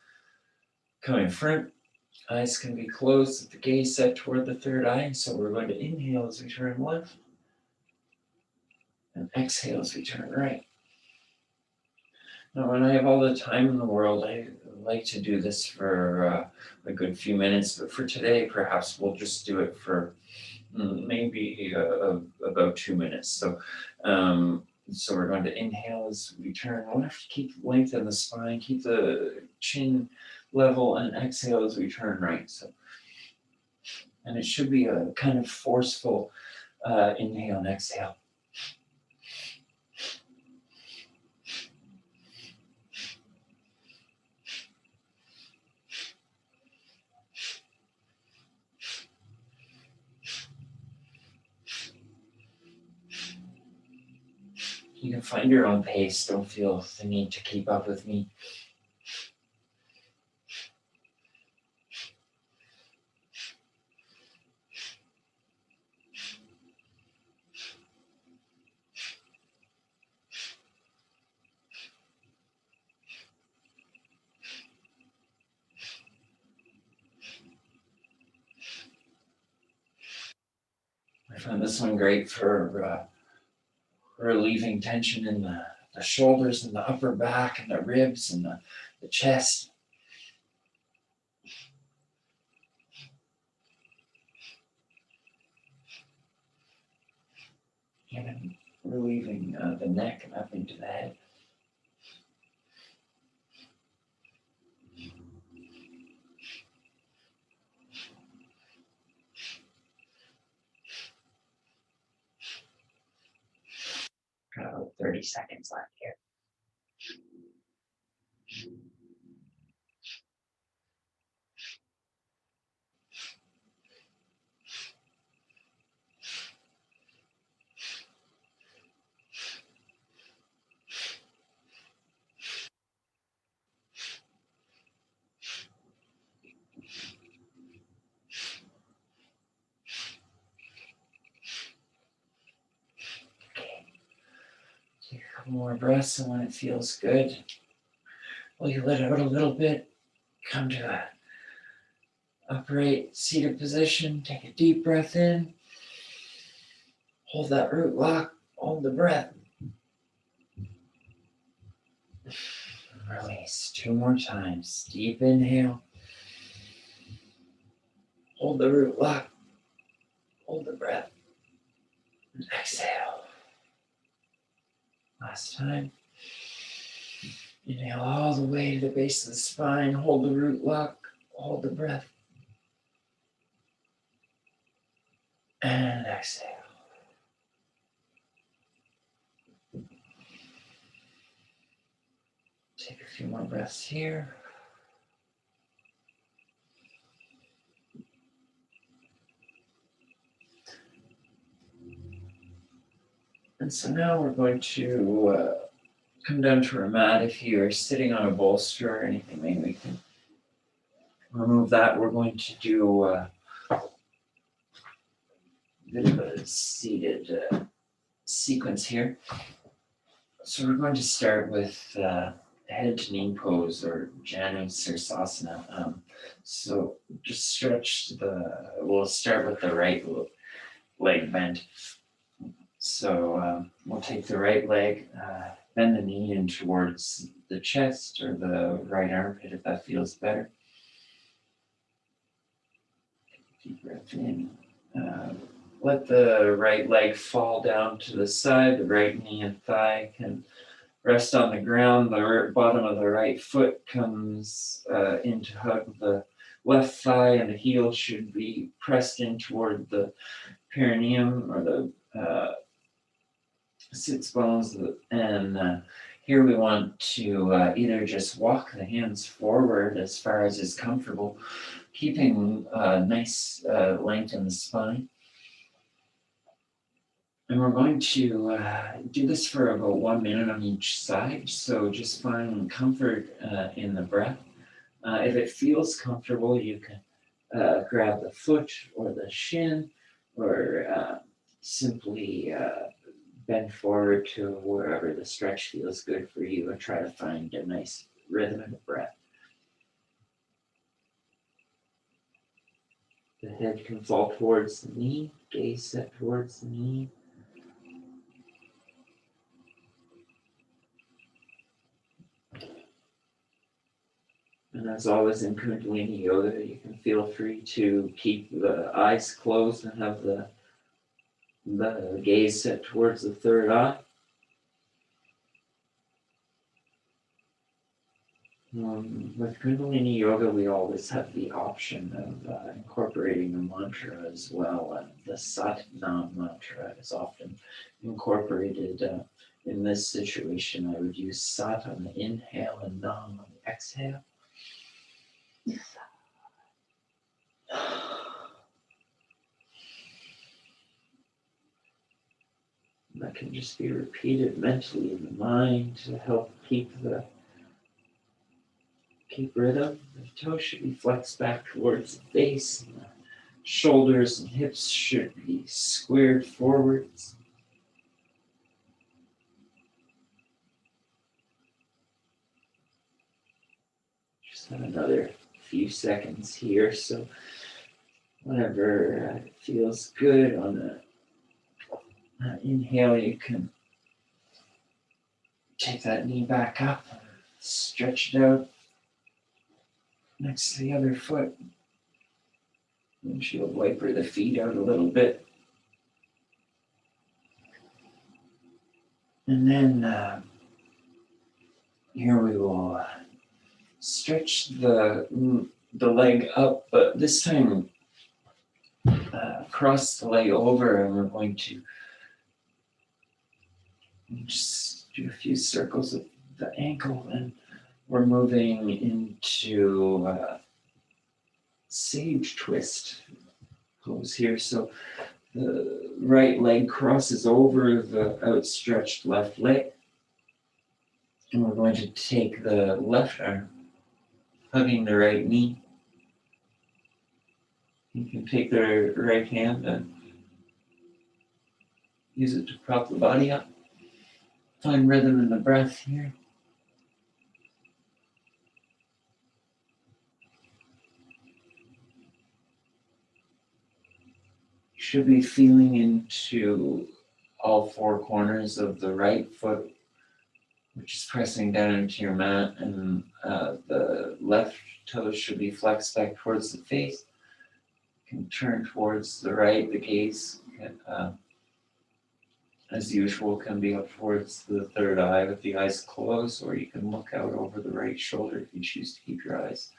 come in front. Eyes can be closed with the gaze set toward the third eye. So we're going to inhale as we turn left and exhale as we turn right. Now, when I have all the time in the world, I like to do this for a good few minutes, but for today, perhaps we'll just do it for maybe about 2 minutes. So we're going to inhale as we turn left, keep length in the spine, keep the chin level, and exhale as we turn right. So, and it should be a kind of forceful inhale and exhale. You can find your own pace. Don't feel the need to keep up with me. I find this one great for relieving tension in the shoulders and the upper back and the ribs and the chest. Even relieving the neck and up into the head. Got about 30 seconds left here. Take a couple more breaths, and when it feels good, well, you let out a little bit, come to a upright seated position, take a deep breath in, hold that root lock, hold the breath. Release 2 more times. Deep inhale, hold the root lock, hold the breath, and exhale. Last time. Inhale all the way to the base of the spine, hold the root lock, hold the breath, and exhale. Take a few more breaths here. And so now we're going to come down to our mat. If you're sitting on a bolster or anything, maybe we can remove that. We're going to do a bit of a seated sequence here. So we're going to start with head to knee pose, or Janu Sirsasana. So just stretch we'll start with the right leg bent. So we'll take the right leg, bend the knee in towards the chest or the right armpit if that feels better. Deep breath in. Let the right leg fall down to the side. The right knee and thigh can rest on the ground. The bottom of the right foot comes in to hug the left thigh, and the heel should be pressed in toward the perineum or the sits bones. And here we want to either just walk the hands forward as far as is comfortable, keeping nice length in the spine. And we're going to do this for about 1 minute on each side. So just find comfort in the breath. If it feels comfortable, you can grab the foot or the shin, or simply bend forward to wherever the stretch feels good for you, and try to find a nice rhythm in the breath. The head can fall towards the knee, gaze set towards the knee. And as always in Kundalini Yoga, you can feel free to keep the eyes closed and have the gaze set towards the third eye. With Kundalini Yoga, we always have the option of incorporating a mantra as well. The Sat Nam mantra is often incorporated. In this situation, I would use Sat on the inhale and Nam on the exhale. that can just be repeated mentally in the mind to help keep rhythm. The toes should be flexed back towards the face, and the shoulders and hips should be squared forwards. Just have another few seconds here, so whenever it feels good on the inhale, you can take that knee back up, stretch it out next to the other foot. Windshield wiper the feet out a little bit. And then here we will stretch the leg up, but this time cross the leg over, and we're going to just do a few circles of the ankle, and we're moving into sage twist pose here. So the right leg crosses over the outstretched left leg, and we're going to take the left arm, hugging the right knee. You can take the right hand and use it to prop the body up. Find rhythm in the breath here. You should be feeling into all four corners of the right foot, which is pressing down into your mat, and the left toes should be flexed back towards the face. You can turn towards the right, the gaze can, as usual, can be up towards the third eye with the eyes closed, or you can look out over the right shoulder if you choose to keep your eyes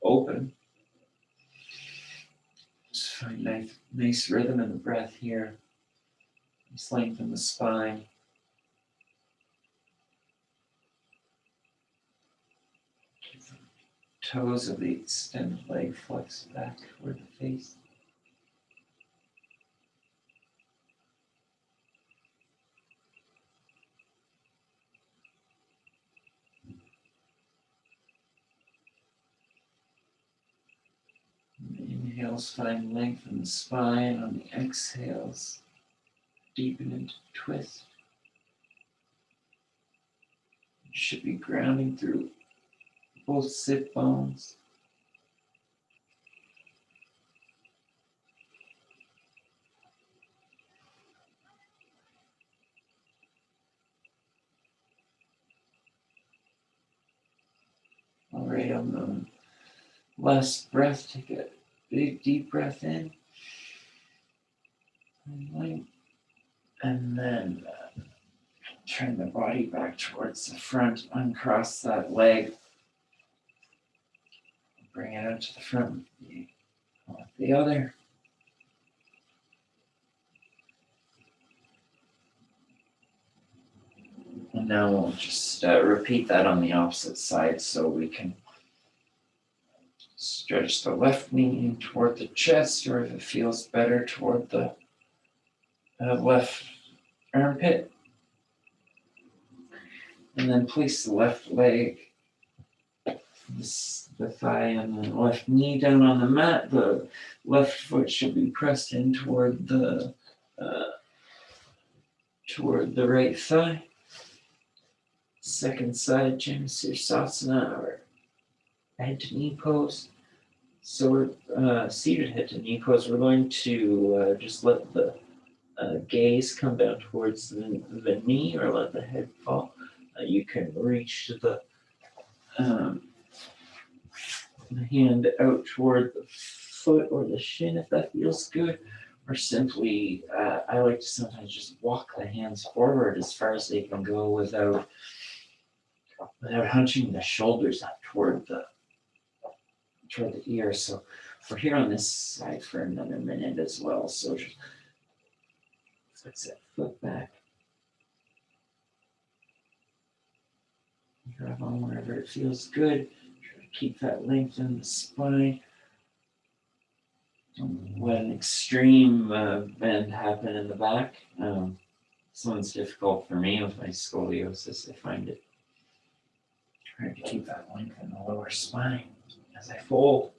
open. Just find nice rhythm in the breath here. Just lengthen the spine. Keep the toes of the extended leg flexed back toward the face. Inhales, find length in the spine. On the exhales, deepen into twist. You should be grounding through both sit bones. All right, on the last breath, take a big deep breath in. And then turn the body back towards the front, uncross that leg. Bring it out to the front. The other. And now we'll just repeat that on the opposite side, so we can stretch the left knee in toward the chest, or if it feels better, toward the left armpit. And then place the left leg, the thigh and the left knee down on the mat. The left foot should be pressed in toward the right thigh. Second side, Sirsasana, or head to knee pose. So we're seated head to knee pose. We're going to just let the gaze come down towards the knee, or let the head fall. You can reach the hand out toward the foot or the shin if that feels good, or simply, I like to sometimes just walk the hands forward as far as they can go without hunching the shoulders up toward the ear. So we're here on this side for another minute as well. So just flex that foot back. Grab on wherever it feels good. Try to keep that length in the spine. Don't let an extreme bend happen in the back. This one's difficult for me with my scoliosis. I find it hard to keep that length in the lower spine as I fold.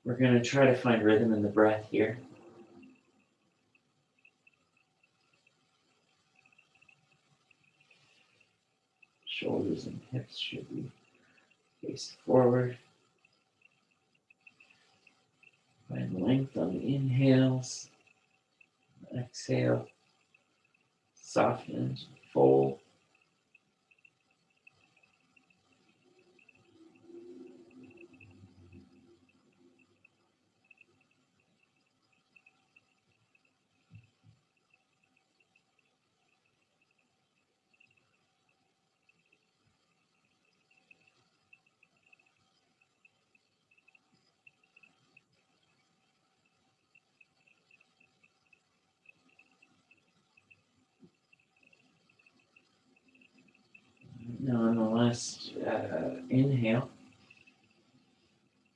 We're going to try to find rhythm in the breath here. Shoulders and hips should be faced forward. Find length on the inhales. Exhale. Soften, fold. Now on the last inhale,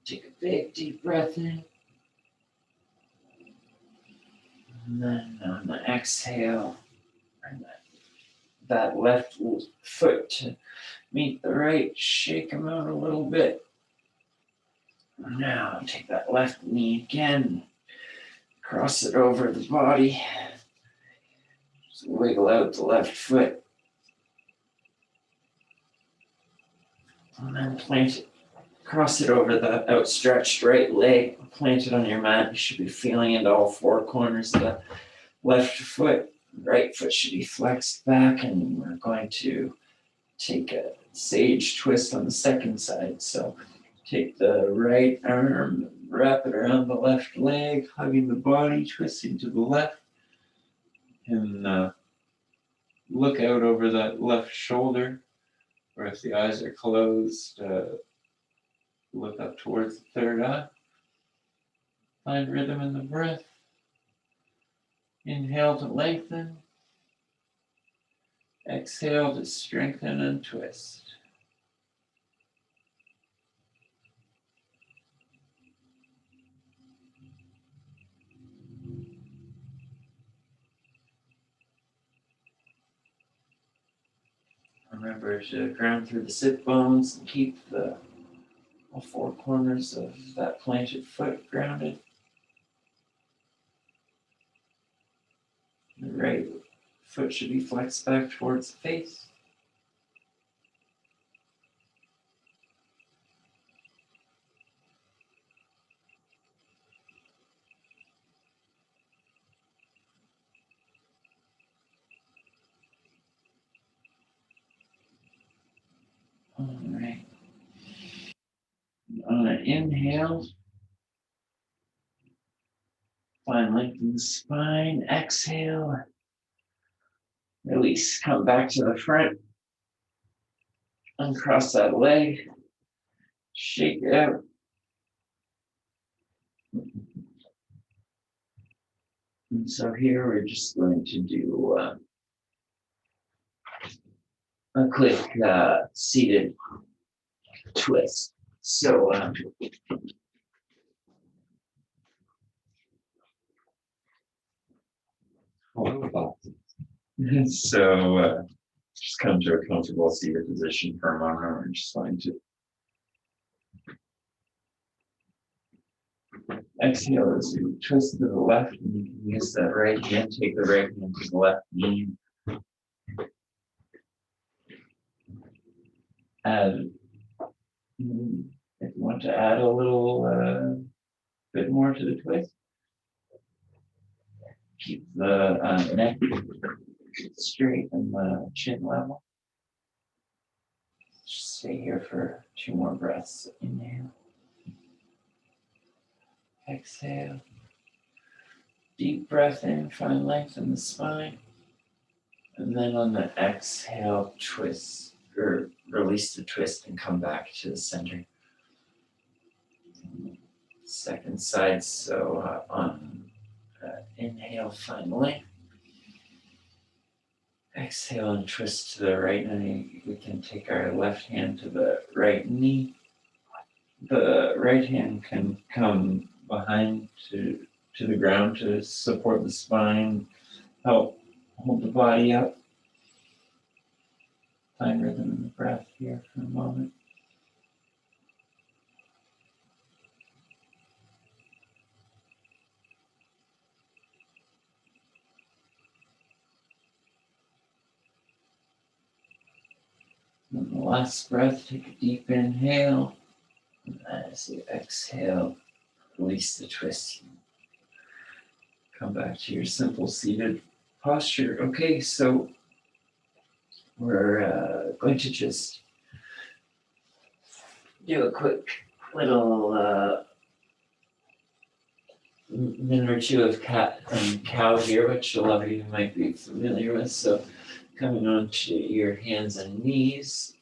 take a big deep breath in. And then on the exhale, bring that left foot to meet the right, shake them out a little bit. Now take that left knee again, cross it over the body, just wiggle out the left foot. And then plant it, cross it over the outstretched right leg, plant it on your mat. You should be feeling into all four corners of the left foot. Right foot should be flexed back, and we're going to take a sage twist on the second side. So take the right arm, wrap it around the left leg, hugging the body, twisting to the left, and look out over that left shoulder, or if the eyes are closed, look up towards the third eye. Find rhythm in the breath. Inhale to lengthen. Exhale to strengthen and twist. Remember to ground through the sit bones and keep all four corners of that planted foot grounded. The right foot should be flexed back towards the face. All right. On an inhale, find length in the spine. Exhale. Release. Come back to the front. Uncross that leg. Shake it out. And so here we're just going to do a quick seated twist. So just come to a comfortable seated position for a moment. We're just going to exhale as you twist to the left, and you can use that right hand, take the right hand to the left knee. Add, if you want to add a little bit more to the twist, keep the neck straight and the chin level. Just stay here for 2 more breaths. Inhale. Exhale. Deep breath in, find length in the spine. And then on the exhale, twist, or release the twist and come back to the center. Second side, so on inhale, find length. Exhale and twist to the right knee. We can take our left hand to the right knee. The right hand can come behind to the ground to support the spine. help hold the body up. Find rhythm in the breath here for a moment. And the last breath, take a deep inhale. And as you exhale, release the twist. Come back to your simple seated posture. Okay, so we're going to just do a quick little minute or two of cat and cow here, which a lot of you might be familiar with. So coming onto your hands and knees,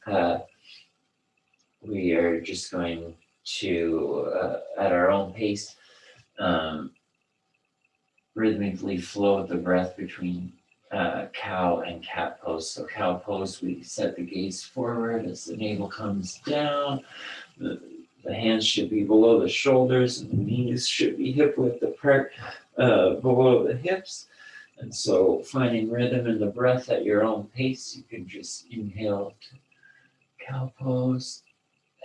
we are just going to, at our own pace, rhythmically flow the breath between cow and cat pose. So cow pose, we set the gaze forward as the navel comes down. The hands should be below the shoulders and the knees should be hip width apart below the hips. And so finding rhythm in the breath at your own pace, you can just inhale to cow pose,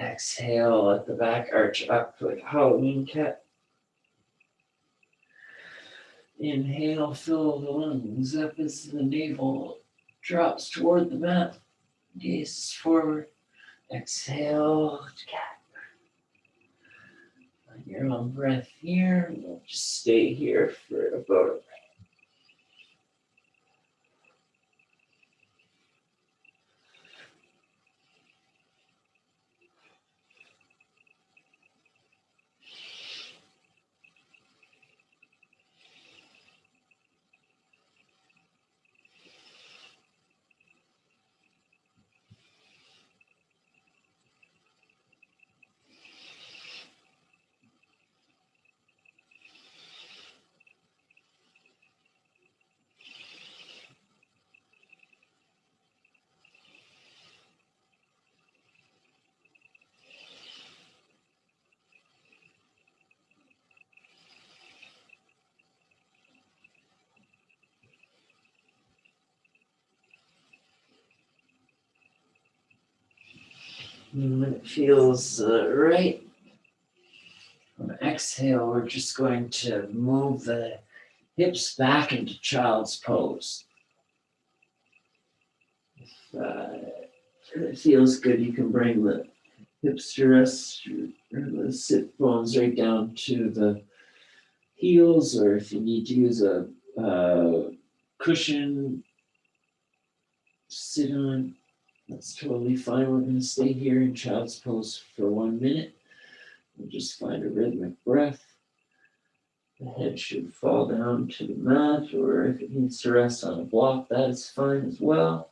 exhale, let the back arch up like Halloween cat. Inhale, fill the lungs up as the navel drops toward the mat. Gaze forward. Exhale to cat. On your own breath here, we'll just stay here for about when it feels right. On exhale, we're just going to move the hips back into child's pose. If it feels good, you can bring the hips to rest or the sit bones right down to the heels, or if you need to use a cushion to sit on, that's totally fine. We're going to stay here in child's pose for 1 minute. We'll just find a rhythmic breath. The head should fall down to the mat, or if it needs to rest on a block, that is fine as well.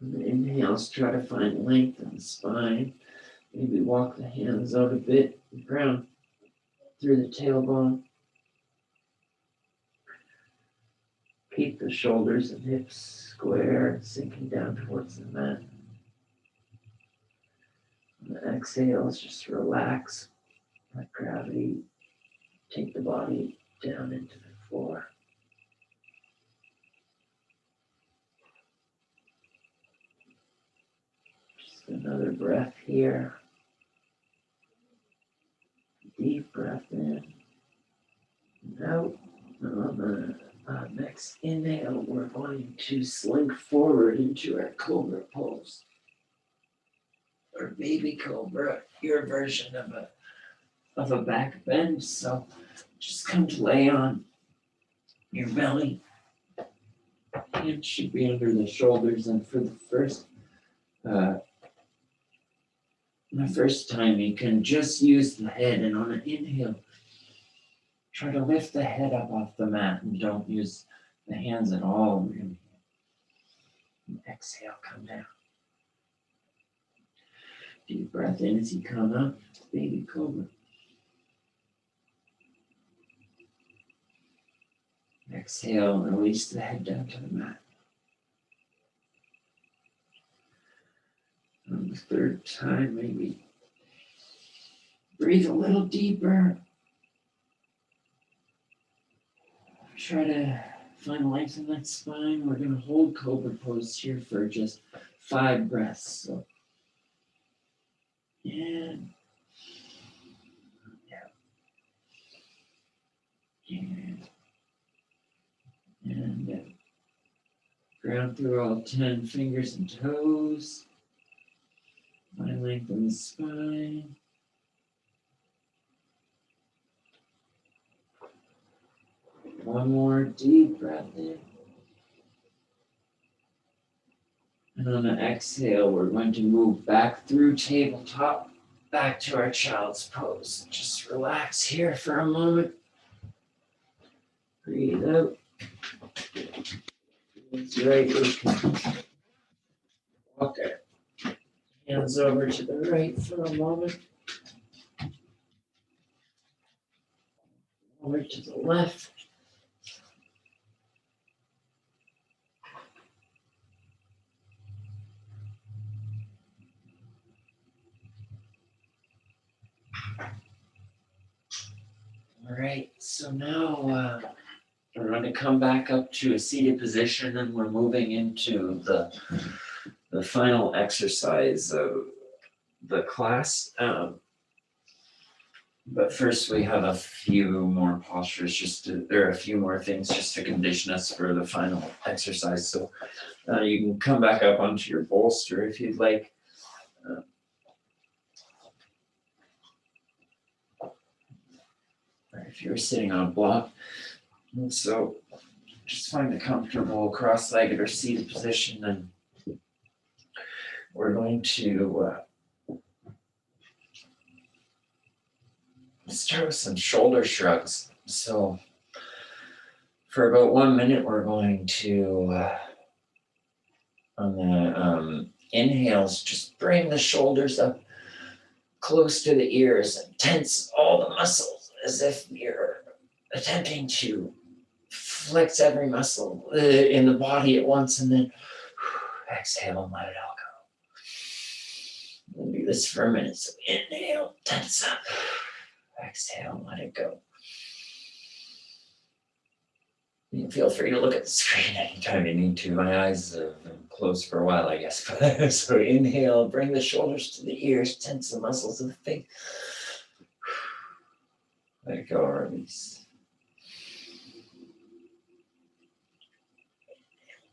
And the inhales, try to find length in the spine. Maybe walk the hands out a bit, ground through the tailbone. Keep the shoulders and hips square, sinking down towards the mat. On the exhales, just relax. Let gravity take the body down into the floor. Just another breath here. Deep breath in and out. And on the next inhale, we're going to slink forward into our cobra pose. Or baby cobra, your version of a back bend. So just come to lay on your belly. Hands should be under the shoulders, and for the first 9 the first time, you can just use the head, and on an inhale, try to lift the head up off the mat and don't use the hands at all. Really. And exhale, come down. Deep breath in as you come up, baby cobra. Exhale, release the head down to the mat. On the third time, maybe breathe a little deeper. Try to find length in that spine. We're going to hold cobra pose here for just 5 breaths. So, in, out, in, and out. Ground through all 10 fingers and toes. Find length in the spine. One more deep breath in. And on the exhale, we're going to move back through tabletop, back to our child's pose. Just relax here for a moment. Breathe out. That's right. We can walk our hands over to the right for a moment. Over to the left. All right, so now we're going to come back up to a seated position, and we're moving into the final exercise of the class. But first, we have a few more postures. There are a few more things just to condition us for the final exercise. So you can come back up onto your bolster if you'd like. Or if you're sitting on a block. And so just find a comfortable cross-legged or seated position, and we're going to start with some shoulder shrugs. So for about 1 minute, we're going to, on the inhales, just bring the shoulders up close to the ears and tense all the muscles as if you're attempting to flex every muscle in the body at once, and then exhale and let it all go. We'll do this for a minute. So inhale, tense up. Exhale and let it go. You feel free to look at the screen anytime you need to. My eyes have been closed for a while, I guess. So inhale, bring the shoulders to the ears, tense the muscles of the face. Let it go, release.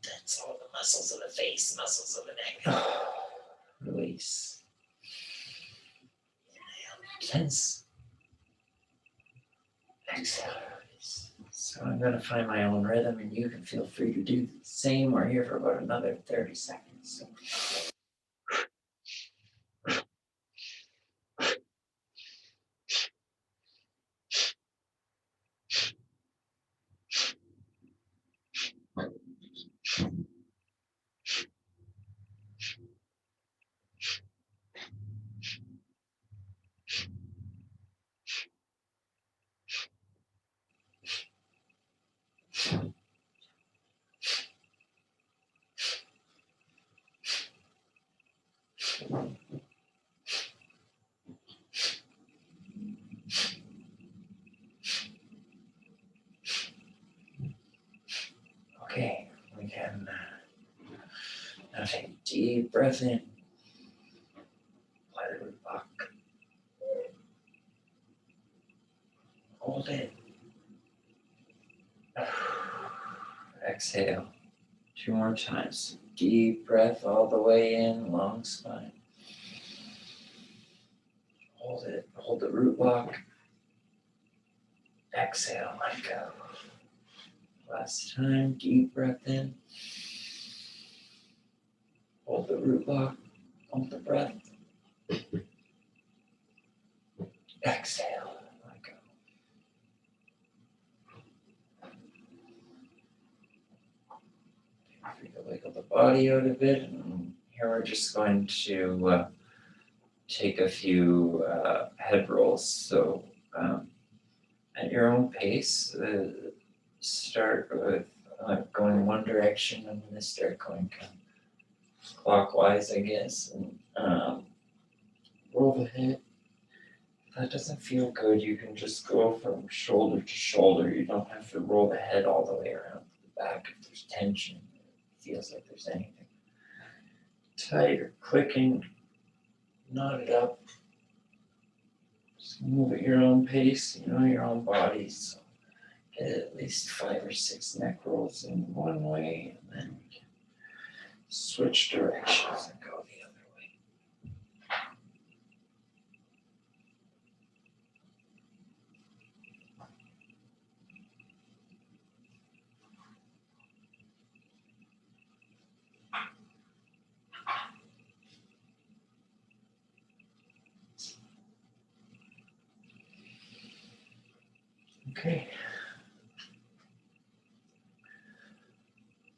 Tense all the muscles of the face, muscles of the neck. Release. Inhale, tense. Exhale, release. So I'm going to find my own rhythm, and you can feel free to do the same. We're here for about another 30 seconds. Okay, we can now take a deep breath in. Let it rock. Hold it. Exhale. 2 more times. Deep breath all the way in, long spine. Hold it. Hold the root block. Exhale, let go. Last time, deep breath in. Hold the root block. Hold the breath. Exhale. Let go. Free to wiggle the body out a bit. And here we're just going to take a few head rolls. So at your own pace, start with going one direction. I'm going to start going kind of clockwise, I guess, and roll the head. If that doesn't feel good, you can just go from shoulder to shoulder. You don't have to roll the head all the way around to the back if there's tension. It feels like there's anything tight or clicking. Knot it up. Just move at your own pace, your own body. So get at least 5 or 6 neck rolls in one way, and then we can switch directions and go the other way. Okay.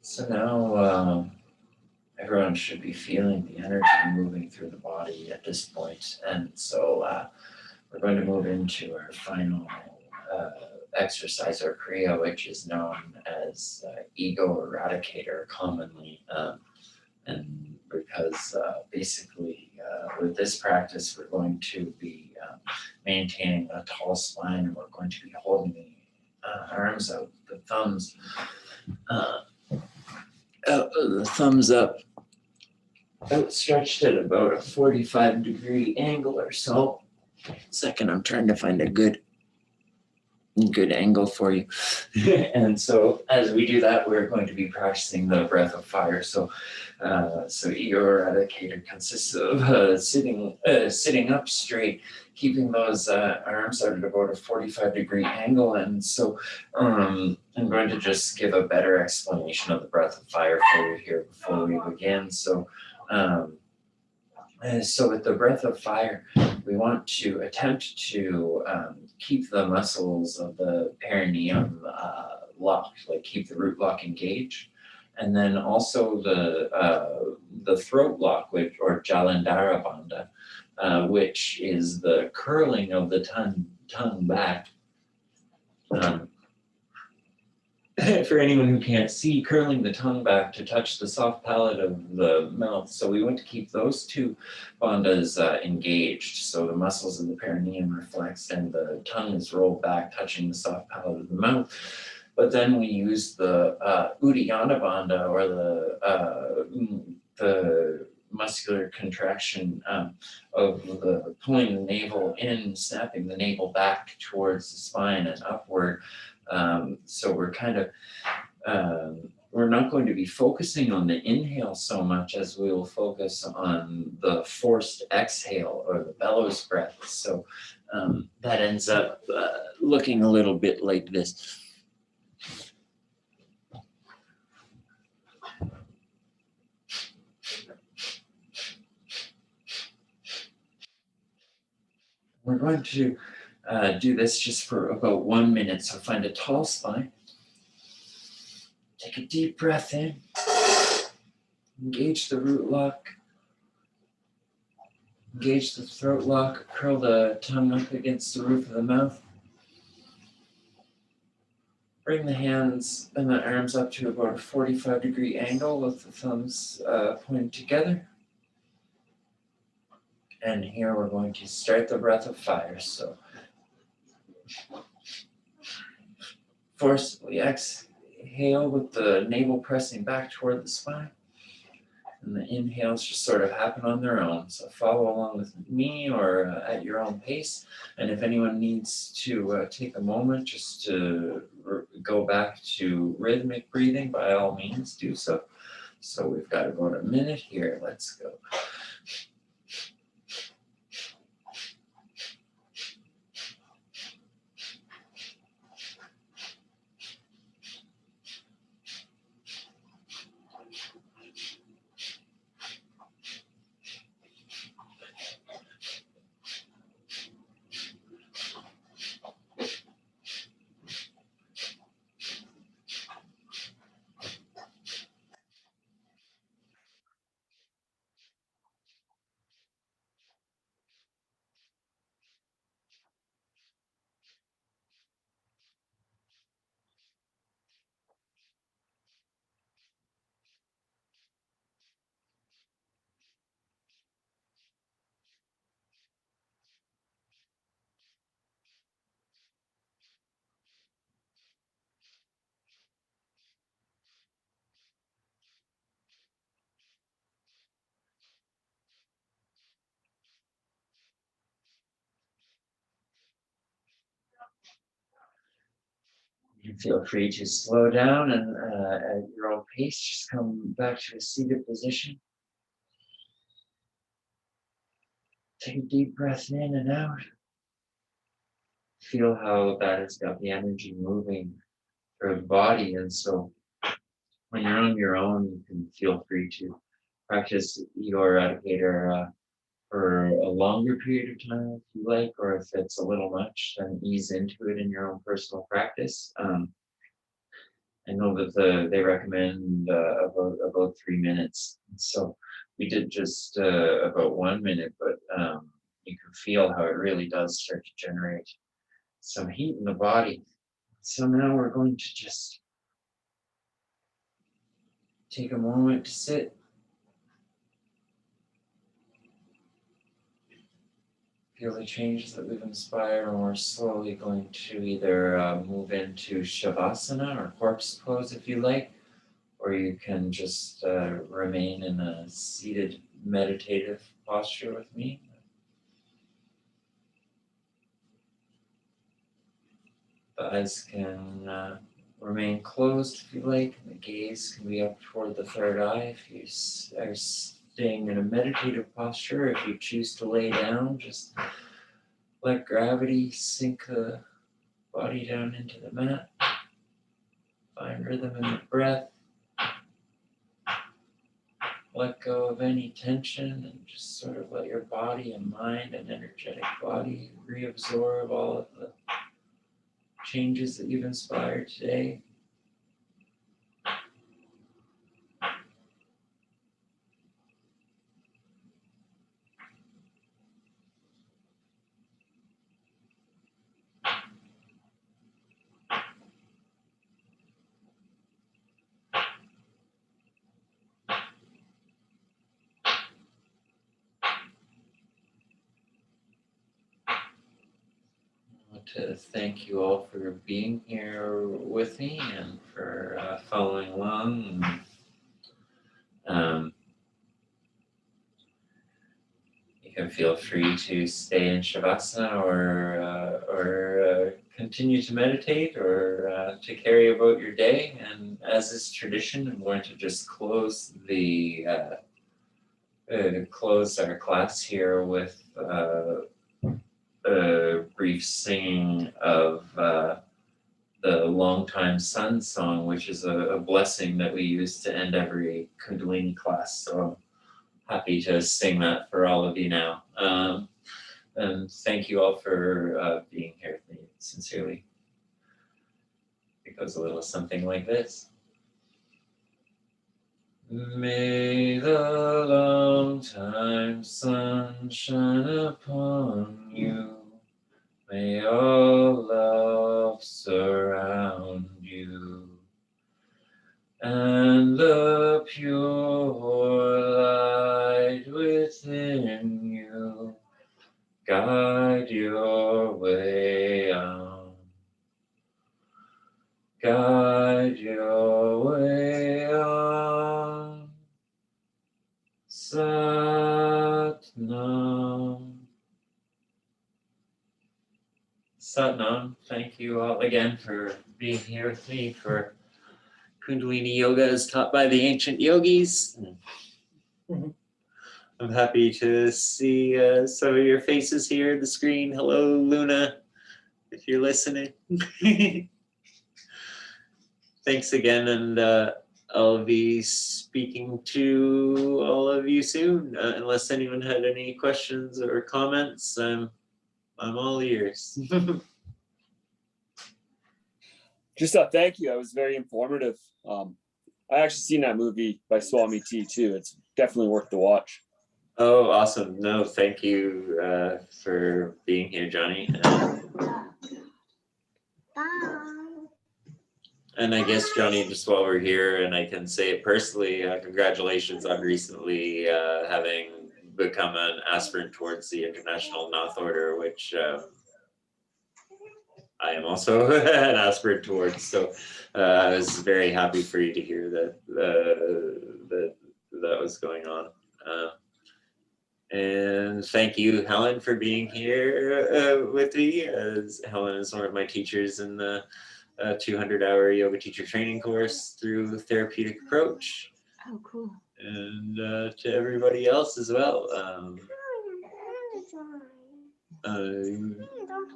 So now everyone should be feeling the energy moving through the body at this point. And so we're going to move into our final exercise or kriya, which is known as ego eradicator commonly. And because basically with this practice, we're going to be maintaining a tall spine, and we're going to be holding the arms out, the thumbs up, outstretched at about a 45-degree angle or so. Second, I'm trying to find a good angle for you. And so as we do that, we're going to be practicing the breath of fire. So ego eradicator consists of sitting up straight, keeping those arms out at about a 45-degree angle. And so I'm going to just give a better explanation of the breath of fire for you here before we begin. So with the breath of fire, we want to attempt to keep the muscles of the perineum locked, like keep the root lock engaged. And then also the throat lock, or Jalandhara Bandha, which is the curling of the tongue back. For anyone who can't see, curling the tongue back to touch the soft palate of the mouth. So we want to keep those two bandhas engaged. So the muscles of the perineum are flexed and the tongue is rolled back, touching the soft palate of the mouth. But then we use the Uddiyana Bandha, or the muscular contraction of the pulling the navel in, snapping the navel back towards the spine and upward. So we're kind of, we're not going to be focusing on the inhale so much as we will focus on the forced exhale, or the bellows breath. So that ends up looking a little bit like this. We're going to do this just for about 1 minute. So find a tall spine. Take a deep breath in. Engage the root lock. Engage the throat lock. Curl the tongue up against the roof of the mouth. Bring the hands and the arms up to about a 45-degree angle with the thumbs pointed together. And here we're going to start the breath of fire. So forcefully exhale with the navel pressing back toward the spine. And the inhales just sort of happen on their own. So follow along with me, or at your own pace. And if anyone needs to take a moment just to go back to rhythmic breathing, by all means do so. So we've got about a minute here. Let's go. And feel free to slow down and at your own pace, just come back to a seated position. Take a deep breath in and out. Feel how that has got the energy moving through the body. And so when you're on your own, you can feel free to practice your Adhikator for a longer period of time if you like, or if it's a little much, then ease into it in your own personal practice. I know that they recommend about 3 minutes. So we did just about 1 minute, but you can feel how it really does start to generate some heat in the body. So now we're going to just take a moment to sit. Feel the changes that we've inspired, and we're slowly going to either move into Shavasana or corpse pose if you like, or you can just remain in a seated meditative posture with me. The eyes can remain closed if you like, and the gaze can be up toward the third eye if you are staying in a meditative posture. If you choose to lay down, just let gravity sink the body down into the mat. Find rhythm in the breath. Let go of any tension and just sort of let your body and mind and energetic body reabsorb all of the changes that you've inspired today. To thank you all for being here with me and for following along. You can feel free to stay in Shavasana or continue to meditate or to carry about your day. And as is tradition, I'm going to just close close our class here with a brief singing of the Long Time Sun song, which is a blessing that we use to end every Kundalini class. So I'm happy to sing that for all of you now. And thank you all for being here with me, sincerely. It goes a little something like this. May the long time sun shine upon you. May all love surround you, and the pure light within you guide your way on. Guide your way on. Satnam. Satnam, thank you all again for being here with me for Kundalini Yoga as taught by the Ancient Yogis. I'm happy to see some of your faces here on the screen. Hello, Luna, if you're listening. Thanks again, and I'll be speaking to all of you soon. Unless anyone had any questions or comments, I'm all ears. Just thank you. That was very informative. I actually seen that movie by Swami T too. It's definitely worth the watch. Oh, awesome. No, thank you for being here, Johnny. And I guess, Johnny, just while we're here, and I can say it personally, congratulations on recently having become an aspirant towards the International Math Order, which I am also an aspirant towards. So I was very happy for you to hear that that was going on. And thank you, Helen, for being here with me, as Helen is one of my teachers in the a 200-hour yoga teacher training course through Therapeutic Approach. Oh, cool. And to everybody else as well. I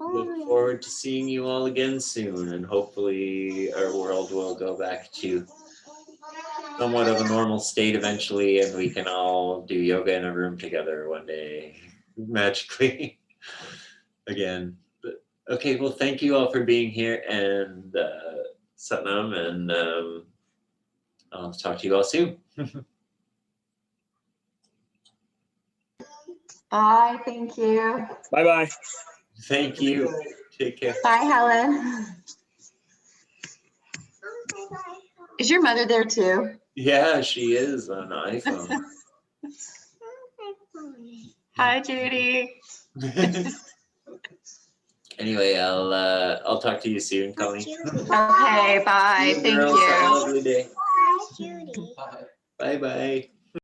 look forward to seeing you all again soon, and hopefully our world will go back to somewhat of a normal state eventually, and we can all do yoga in a room together one day, magically, again. But okay, well, thank you all for being here, and Satnam, and I'll talk to you all soon. Bye, thank you. Bye-bye. Thank you. Take care. Bye, Helen. Is your mother there too? Yeah, she is on iPhone. Hi, Judy. Anyway, I'll talk to you soon, Colleen. Okay, bye. Thank Girls, have a you. lovely day. Hi, Judy. Bye bye.